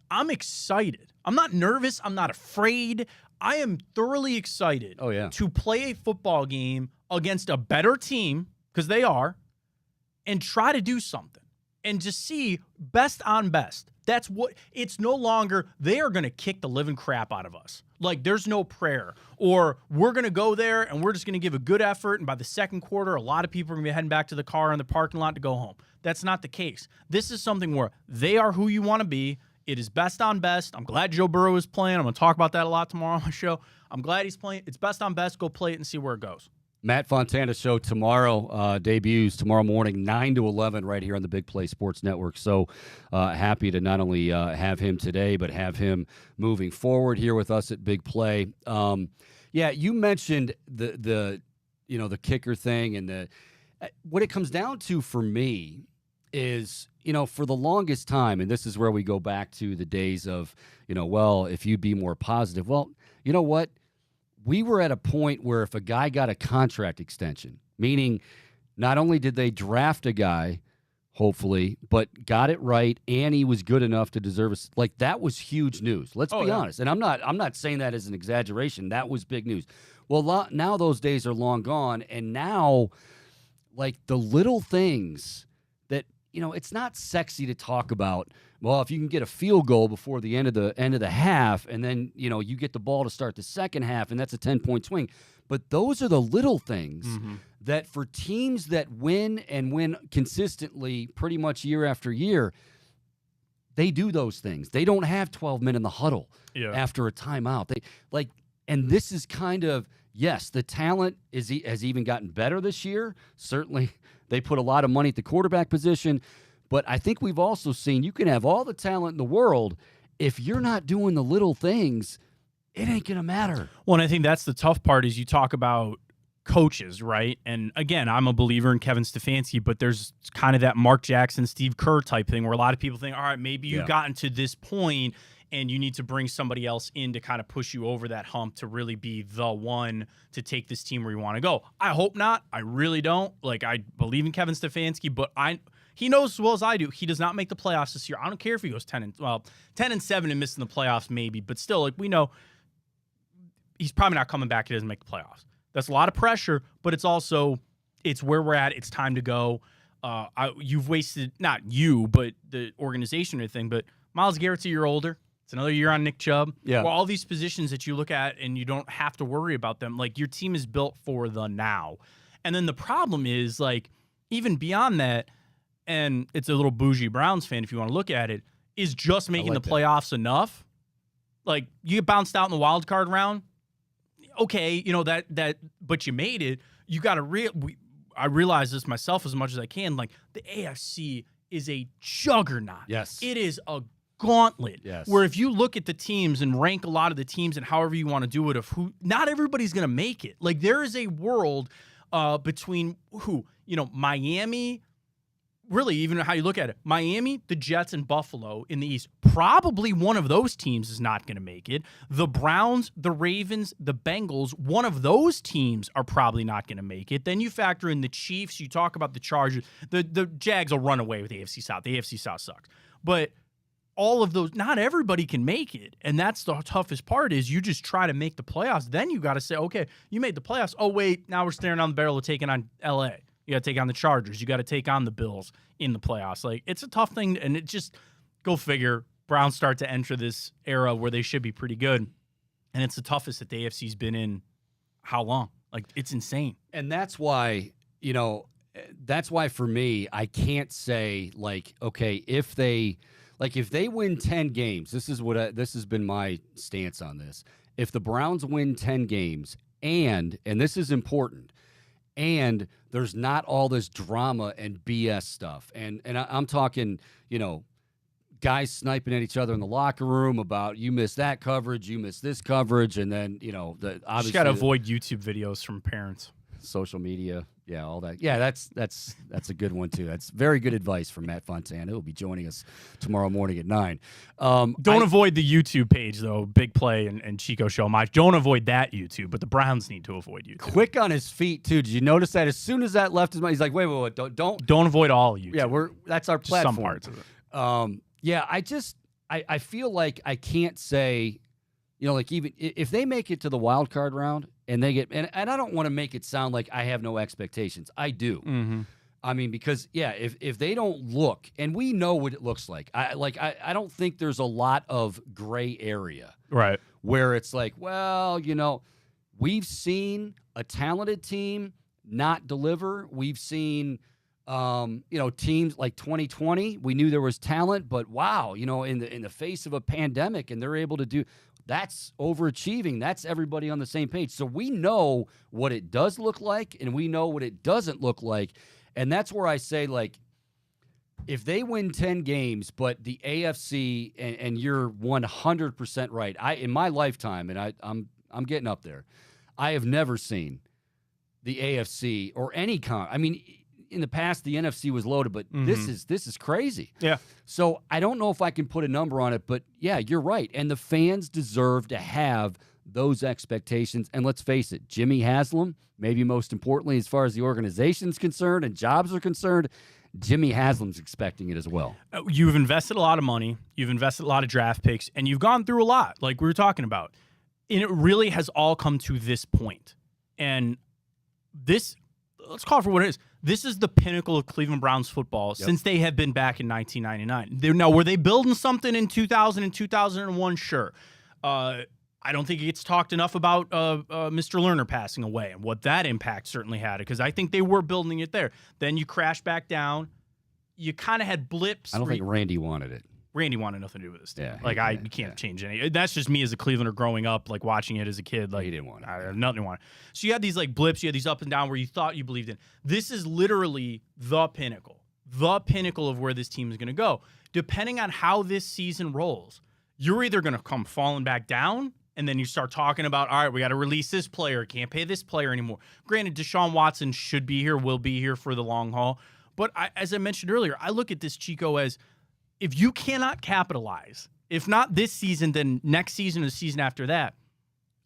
I'm excited. I'm not nervous. I'm not afraid. I am thoroughly excited to play a football game against a better team, because they are, and try to do something. And just see best on best. That's what it's no longer. They are going to kick the living crap out of us. Like, there's no prayer, or we're going to go there and we're just going to give a good effort. And by the second quarter, a lot of people are going to be heading back to the car in the parking lot to go home. That's not the case. This is something where they are who you want to be. It is best on best. I'm glad Joe Burrow is playing. I'm going to talk about that a lot tomorrow on my show. I'm glad he's playing. It's best on best. Go play it and see where it goes. Matt Fontana's show tomorrow debuts tomorrow morning, 9 to 11, right here on the Big Play Sports Network. So happy to not only have him today, but have him moving forward here with us at Big Play. You mentioned the kicker thing, and what it comes down to for me is, for the longest time, and this is where we go back to the days of, if you'd be more positive. Well, you know what? We were at a point where if a guy got a contract extension, meaning not only did they draft a guy, hopefully, but got it right, and he was good enough to deserve that was huge news. Let's be honest. And I'm not saying that as an exaggeration. That was big news. Well, now those days are long gone, and now, the little things that, it's not sexy to talk about. Well, if you can get a field goal before the end of the half, and then you get the ball to start the second half, and that's a 10-point swing. But those are the little things that, for teams that win and win consistently, pretty much year after year, they do those things. They don't have 12 men in the huddle after a timeout. And this is kind of, yes, the talent has even gotten better this year. Certainly, they put a lot of money at the quarterback position. But I think we've also seen you can have all the talent in the world. If you're not doing the little things, it ain't going to matter. Well, and I think that's the tough part is you talk about coaches, right? And again, I'm a believer in Kevin Stefanski, but there's kind of that Mark Jackson, Steve Kerr type thing where a lot of people think, all right, maybe you've gotten to this point and you need to bring somebody else in to kind of push you over that hump to really be the one to take this team where you want to go. I hope not. I really don't. I believe in Kevin Stefanski, but he knows as well as I do, he does not make the playoffs this year. I don't care if he goes 10-7 and missing the playoffs maybe, but still, we know he's probably not coming back. He doesn't make the playoffs. That's a lot of pressure, but it's also, it's where we're at. It's time to go. You've wasted, not you, but the organization or thing, but Myles Garrett's a year older. It's another year on Nick Chubb. Yeah. Well, all these positions that you look at and you don't have to worry about them, your team is built for the now. And then the problem is, even beyond that, and it's a little bougie Browns fan if you want to look at it, is just making like the playoffs enough? Like, you get bounced out in the wild card round, okay, that, but you made it. You got to I realize this myself as much as I can. Like, the AFC is a juggernaut. Yes. It is a gauntlet. Yes. Where if you look at the teams and rank a lot of the teams and however you want to do it, of who, not everybody's going to make it. Like, there is a world between Miami. Really, even how you look at it, Miami, the Jets, and Buffalo in the East, probably one of those teams is not going to make it. The Browns, the Ravens, the Bengals, one of those teams are probably not going to make it. Then you factor in the Chiefs. You talk about the Chargers. The Jags will run away with the AFC South. The AFC South sucks. But all of those, not everybody can make it. And that's the toughest part is you just try to make the playoffs. Then you got to say, okay, you made the playoffs. Oh, wait, now we're staring down the barrel of taking on L.A. You got to take on the Chargers. You got to take on the Bills in the playoffs. Like, it's a tough thing, and it just, go figure, Browns start to enter this era where they should be pretty good, and it's the toughest that the AFC's been in how long? Like, it's insane. And that's why, for me, I can't say, like, okay, if they win 10 games, this has been my stance on this. If the Browns win 10 games, and this is important, and there's not all this drama and BS stuff. And I'm talking, guys sniping at each other in the locker room about you missed that coverage, you missed this coverage, and then, obviously you got to avoid YouTube videos from parents. Social media, yeah, all that. Yeah, that's a good one too. That's very good advice from Matt Fontana, who will be joining us tomorrow morning at 9. Don't avoid the YouTube page though. Big Play and Chico Show. Don't avoid that YouTube, but the Browns need to avoid YouTube. Quick on his feet too. Did you notice that as soon as that left his mind, he's like, wait, don't avoid all YouTube. Yeah, that's our platform. Some parts of it. Yeah, I feel like I can't say, like even if they make it to the wild card round and they get, and I don't want to make it sound like I have no expectations. I do. Mm-hmm. I mean, because if they don't look, and we know what it looks like. I don't think there's a lot of gray area, right? Where it's like, well, we've seen a talented team not deliver. We've seen, teams like 2020. We knew there was talent, but wow, in the face of a pandemic, and they're able to do. That's overachieving. That's everybody on the same page. So we know what it does look like, and we know what it doesn't look like. And that's where I say, like, if they win 10 games, but the AFC, and you're 100% right. In my lifetime, and I'm getting up there, I have never seen the AFC or any I mean, in the past, the NFC was loaded, but this is crazy. Yeah. So I don't know if I can put a number on it, but yeah, you're right. And the fans deserve to have those expectations. And let's face it, Jimmy Haslam, maybe most importantly, as far as the organization's concerned and jobs are concerned, Jimmy Haslam's expecting it as well. You've invested a lot of money. You've invested a lot of draft picks, and you've gone through a lot, like we were talking about. And it really has all come to this point. And this, let's call it for what it is. This is the pinnacle of Cleveland Browns football since they have been back in 1999. Now, were they building something in 2000 and 2001? Sure. I don't think it gets talked enough about Mr. Lerner passing away and what that impact certainly had, because I think they were building it there. Then you crash back down. You kind of had blips. I don't think Randy wanted it. Randy wanted nothing to do with this team. Yeah, you can't change any. That's just me as a Clevelander growing up, like watching it as a kid. Like, he didn't want it. I had nothing to want. So you had these like blips, you had these up and down where you thought you believed in. This is literally the pinnacle of where this team is going to go. Depending on how this season rolls, you're either going to come falling back down, and then you start talking about, all right, we got to release this player, can't pay this player anymore. Granted, Deshaun Watson should be here, will be here for the long haul. But as I mentioned earlier, I look at this, Chico, as if you cannot capitalize, if not this season, then next season or the season after that,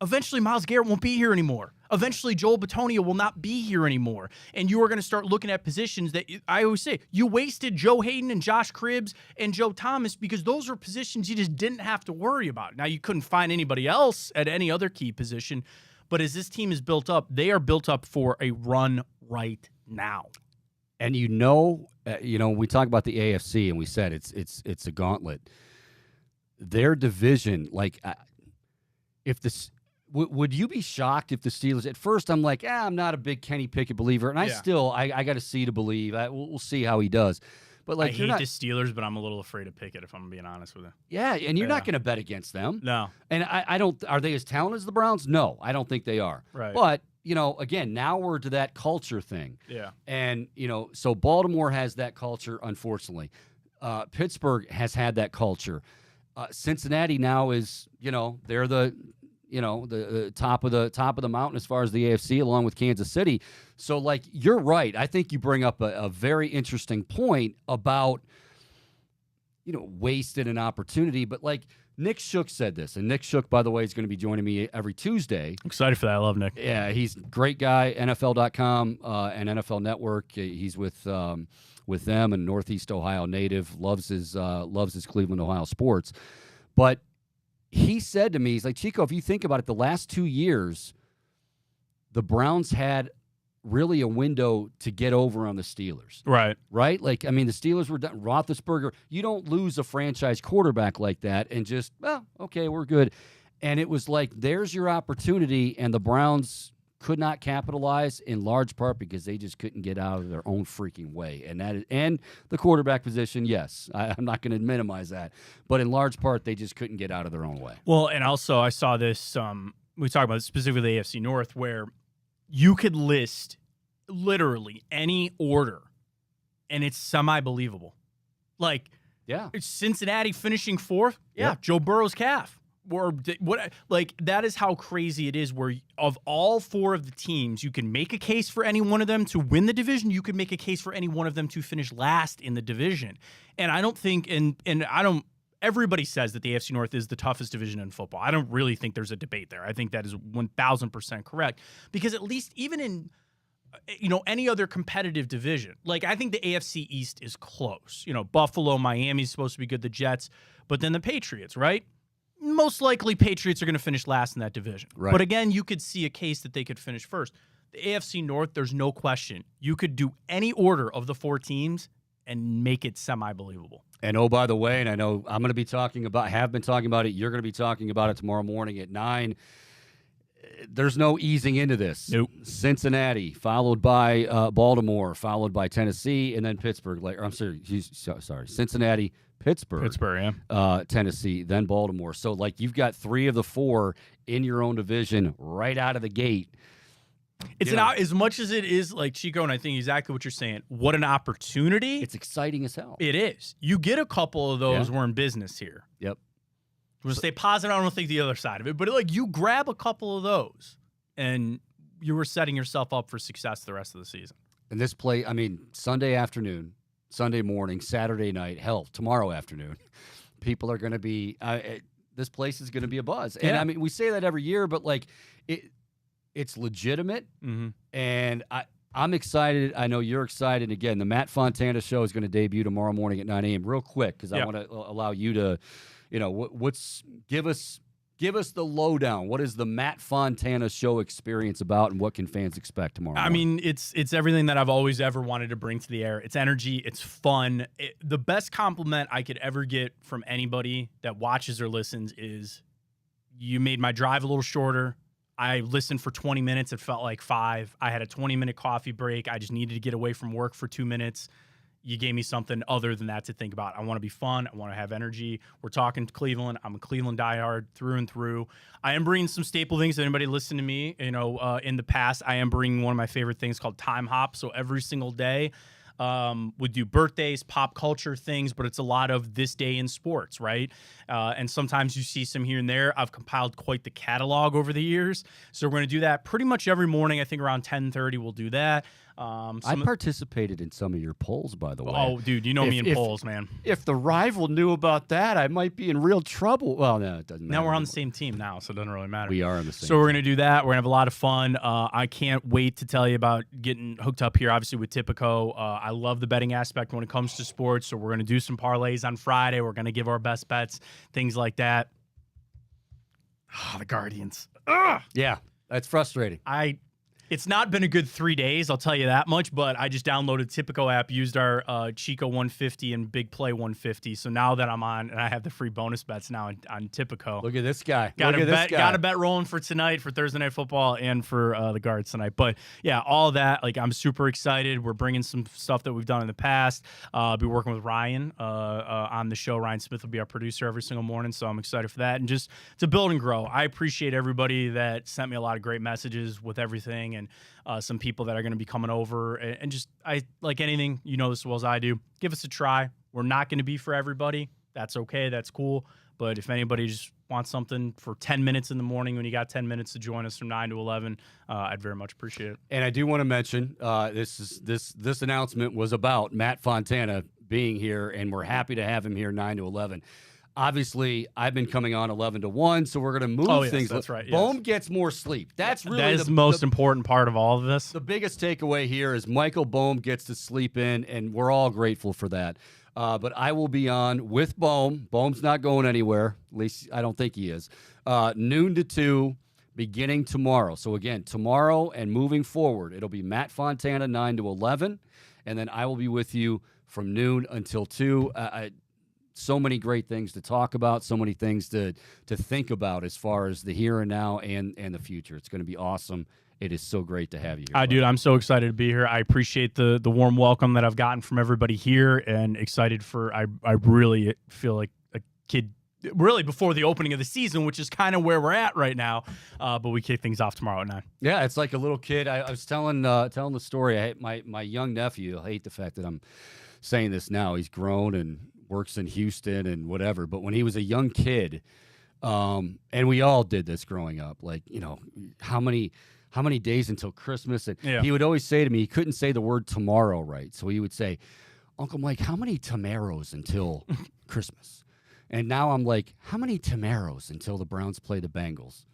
eventually Myles Garrett won't be here anymore. Eventually Joel Bitonio will not be here anymore. And you are going to start looking at positions that I always say, you wasted Joe Hayden and Josh Cribbs and Joe Thomas because those are positions you just didn't have to worry about. Now, you couldn't find anybody else at any other key position, but as this team is built up, they are built up for a run right now. And we talk about the AFC, and we said it's a gauntlet. Their division, like, if would you be shocked if the Steelers? At first, I'm like, I'm not a big Kenny Pickett believer, and I got to see to believe. We'll see how he does. But like, I hate the Steelers, but I'm a little afraid of Pickett if I'm being honest with you. Yeah, and you're not going to bet against them. No. And I don't. Are they as talented as the Browns? No, I don't think they are. Right. But again, now we're to that culture thing. Yeah. And so Baltimore has that culture. Unfortunately, Pittsburgh has had that culture. Cincinnati now is they're the top of the mountain as far as the AFC, along with Kansas City. So, like, you're right. I think you bring up a very interesting point about, wasted an opportunity. But, like, Nick Shook said this. And Nick Shook, by the way, is going to be joining me every Tuesday. Excited for that. I love Nick. Yeah, he's a great guy, NFL.com and NFL Network. He's with them, and Northeast Ohio native, loves his Cleveland, Ohio sports. But he said to me, he's like, Chico, if you think about it, the last 2 years, the Browns had really a window to get over on the Steelers. Right. Right? Like, I mean, the Steelers were done. Roethlisberger, you don't lose a franchise quarterback like that and just, okay, we're good. And it was like, there's your opportunity, and the Browns could not capitalize in large part because they just couldn't get out of their own freaking way. And the quarterback position, yes, I'm not going to minimize that, but in large part they just couldn't get out of their own way. Well, and also I saw this, we talk about specifically the AFC North, where you could list literally any order and it's semi-believable. Like, it's Cincinnati finishing fourth. Yeah. Joe Burrow's calf. Or what? Like, that is how crazy it is, where of all four of the teams, you can make a case for any one of them to win the division. You could make a case for any one of them to finish last in the division. And I don't think, everybody says that the AFC North is the toughest division in football. I don't really think there's a debate there. I think that is 1,000% correct, because at least even in any other competitive division, like, I think the AFC East is close. Buffalo, Miami's supposed to be good, the Jets, but then the Patriots, right? Most likely Patriots are going to finish last in that division. Right. But again, you could see a case that they could finish first. The AFC North, there's no question. You could do any order of the four teams and make it semi-believable. And oh, by the way, and I know I'm going to be have been talking about it, you're going to be talking about it tomorrow morning at 9. There's no easing into this. Nope. Cincinnati, followed by Baltimore, followed by Tennessee, and then Pittsburgh. Sorry, Cincinnati, Pittsburgh, Tennessee, then Baltimore. So, like, you've got 3 of the 4 in your own division right out of the gate. It's as much as it is, like, Chico, and I think exactly what you're saying. What an opportunity. It's exciting as hell. It is. You get a couple of those, we're in business here. Yep. I'm going to stay positive. I don't think the other side of it. But, like, you grab a couple of those, and you were setting yourself up for success the rest of the season. And this Sunday afternoon, Sunday morning, Saturday night, hell, tomorrow afternoon, people are going to be this place is going to be a buzz. And, Yeah. I mean, we say that every year, but, like, it's legitimate. Mm-hmm. And I'm excited. I know you're excited. Again, the Matt Fontana show is going to debut tomorrow morning at 9 a.m. Real quick, because I want to allow you to, give us the lowdown. What is the Matt Fontana show experience about, and what can fans expect tomorrow morning? I mean, it's everything that I've always ever wanted to bring to the air. It's energy. It's fun. The best compliment I could ever get from anybody that watches or listens is, you made my drive a little shorter. I listened for 20 minutes. It felt like 5. I had a 20-minute coffee break. I just needed to get away from work for 2 minutes. You gave me something other than that to think about. I want to be fun. I want to have energy. We're talking Cleveland. I'm a Cleveland diehard through and through. I am bringing some staple things. Anybody listen to me, in the past, I am bringing one of my favorite things called Time Hop. So every single day, we do birthdays, pop culture things, but it's a lot of this day in sports, right? And sometimes you see some here and there. I've compiled quite the catalog over the years. So we're going to do that pretty much every morning. I think around 10:30 we'll do that. I participated in some of your polls, by the way. Oh, dude, you know me in polls, man. If the rival knew about that, I might be in real trouble. Well, no, it doesn't matter. Now we're on the same team now, so it doesn't really matter. We are on the same So we're going to do that. We're going to have a lot of fun. I can't wait to tell you about getting hooked up here, obviously, with Tipico. I love the betting aspect when it comes to sports, so we're going to do some parlays on Friday. We're going to give our best bets, things like that. The Guardians. Yeah, that's frustrating. It's not been a good 3 days, I'll tell you that much, but I just downloaded Tipico app, used our Chico 150 and Big Play 150. So now that I'm on, and I have the free bonus bets now on Tipico. Look at this guy. Got a bet rolling for tonight, for Thursday Night Football, and for the Guards tonight. But yeah, all that, like, I'm super excited. We're bringing some stuff that we've done in the past. I'll be working with Ryan on the show. Ryan Smith will be our producer every single morning, so I'm excited for that. And just to build and grow. I appreciate everybody that sent me a lot of great messages with everything, and some people that are going to be coming over. And just, I like anything, you know this as well as I do, give us a try. We're not going to be for everybody. That's okay. That's cool. But if anybody just wants something for 10 minutes in the morning when you got 10 minutes to join us from 9 to 11, I'd very much appreciate it. And I do want to mention this announcement was about Matt Fontana being here, and we're happy to have him here 9 to 11. Obviously, I've been coming on 11 to 1, so we're going to move things. That's right. Bohm gets more sleep. That's really that is the most important part of all of this. The biggest takeaway here is Michael Bohm gets to sleep in, and we're all grateful for that. But I will be on with Bohm. Bohm's not going anywhere. At least I don't think he is. Noon to 2, beginning tomorrow. So, again, tomorrow and moving forward, it'll be Matt Fontana 9 to 11, and then I will be with you from noon until 2. So many great things to talk about, so many things to think about as far as the here and now and the future. It's going to be awesome. It is so great to have you here. Dude, I'm so excited to be here. I appreciate the warm welcome that I've gotten from everybody here, and excited for, I really feel like a kid really before the opening of the season, which is kind of where we're at right now. But we kick things off tomorrow at 9. Yeah, it's like a little kid. I was telling the story. My young nephew, I hate the fact that I'm saying this now. He's grown and works in Houston and whatever. But when he was a young kid, and we all did this growing up, like, you know, how many days until Christmas? And he would always say to me, he couldn't say the word tomorrow right. So he would say, Uncle Mike, how many tomorrows until Christmas? And now I'm like, how many tomorrows until the Browns play the Bengals?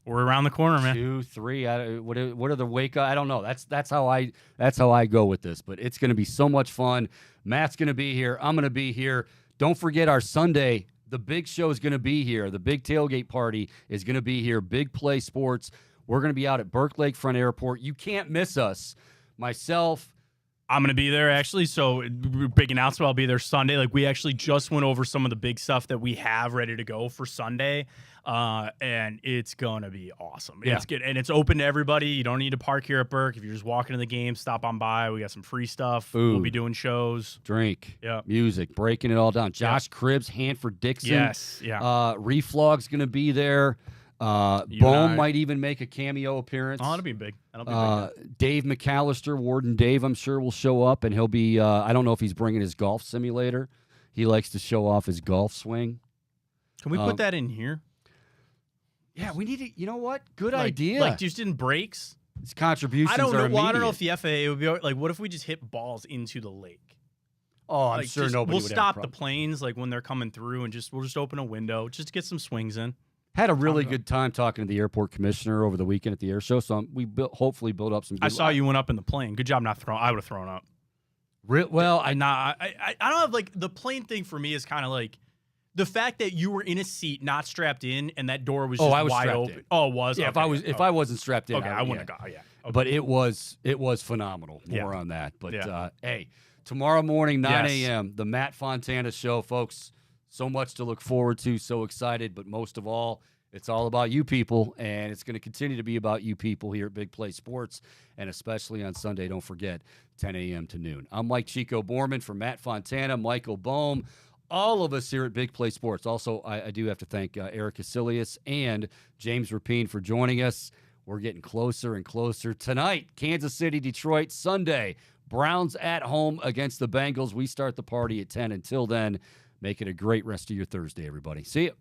We're around the corner, man. 2, 3. What are the wake up? I don't know. That's how I go with this. But it's going to be so much fun. Matt's going to be here. I'm going to be here. Don't forget our Sunday. The big show is going to be here. The big tailgate party is going to be here. Big Play Sports. We're going to be out at Burke Lakefront Airport. You can't miss us. Myself. I'm going to be there, actually. So, big announcement. I'll be there Sunday. Like, we actually just went over some of the big stuff that we have ready to go for Sunday. And it's going to be awesome. Yeah. It's good. And it's open to everybody. You don't need to park here at Burke. If you're just walking to the game, stop on by. We got some free stuff. Food. We'll be doing shows. Drink. Music. Breaking it all down. Josh Cribbs, Hanford Dixon. Yes. Yeah. Reflog's going to be there. Bohm might even make a cameo appearance. Oh, that'll be big. That'll be big. Dave McAllister, Warden Dave, I'm sure will show up, and he'll be. I don't know if he's bringing his golf simulator. He likes to show off his golf swing. Can we put that in here? Yeah, we need to. You know what? Good idea. Like just in breaks. His contributions. I don't know. Are Well, I don't know immediate. if the FAA would be like. What if we just hit balls into the lake? Oh, I'm like, sure just, nobody. We'll would stop have a the planes like when they're coming through, and we'll just open a window, just get some swings in. Had a really good time talking to the airport commissioner over the weekend at the air show. So we hopefully build up some. Good I saw you went up in the plane. Good job not throwing. I would have thrown up. Well, I don't have like the plane thing for me is kind of like the fact that you were in a seat, not strapped in, and that door was just I was wide strapped open. in. Oh, it was. Yeah, Okay, if I wasn't strapped in, okay, I wouldn't have got. Yeah, okay. But it was phenomenal. More on that. But hey, tomorrow morning 9 a.m. the Matt Fontana Show, folks. So much to look forward to. So excited, but most of all, it's all about you people, and it's going to continue to be about you people here at Big Play Sports, and especially on Sunday. Don't forget, 10 a.m. to noon. I'm Mike Chico Bormann for Matt Fontana, Michael Bohm, all of us here at Big Play Sports. Also, I do have to thank Eric Casilius and James Rapine for joining us. We're getting closer and closer. Tonight, Kansas City, Detroit. Sunday, Browns at home against the Bengals. We start the party at 10. Until then, make it a great rest of your Thursday, everybody. See you.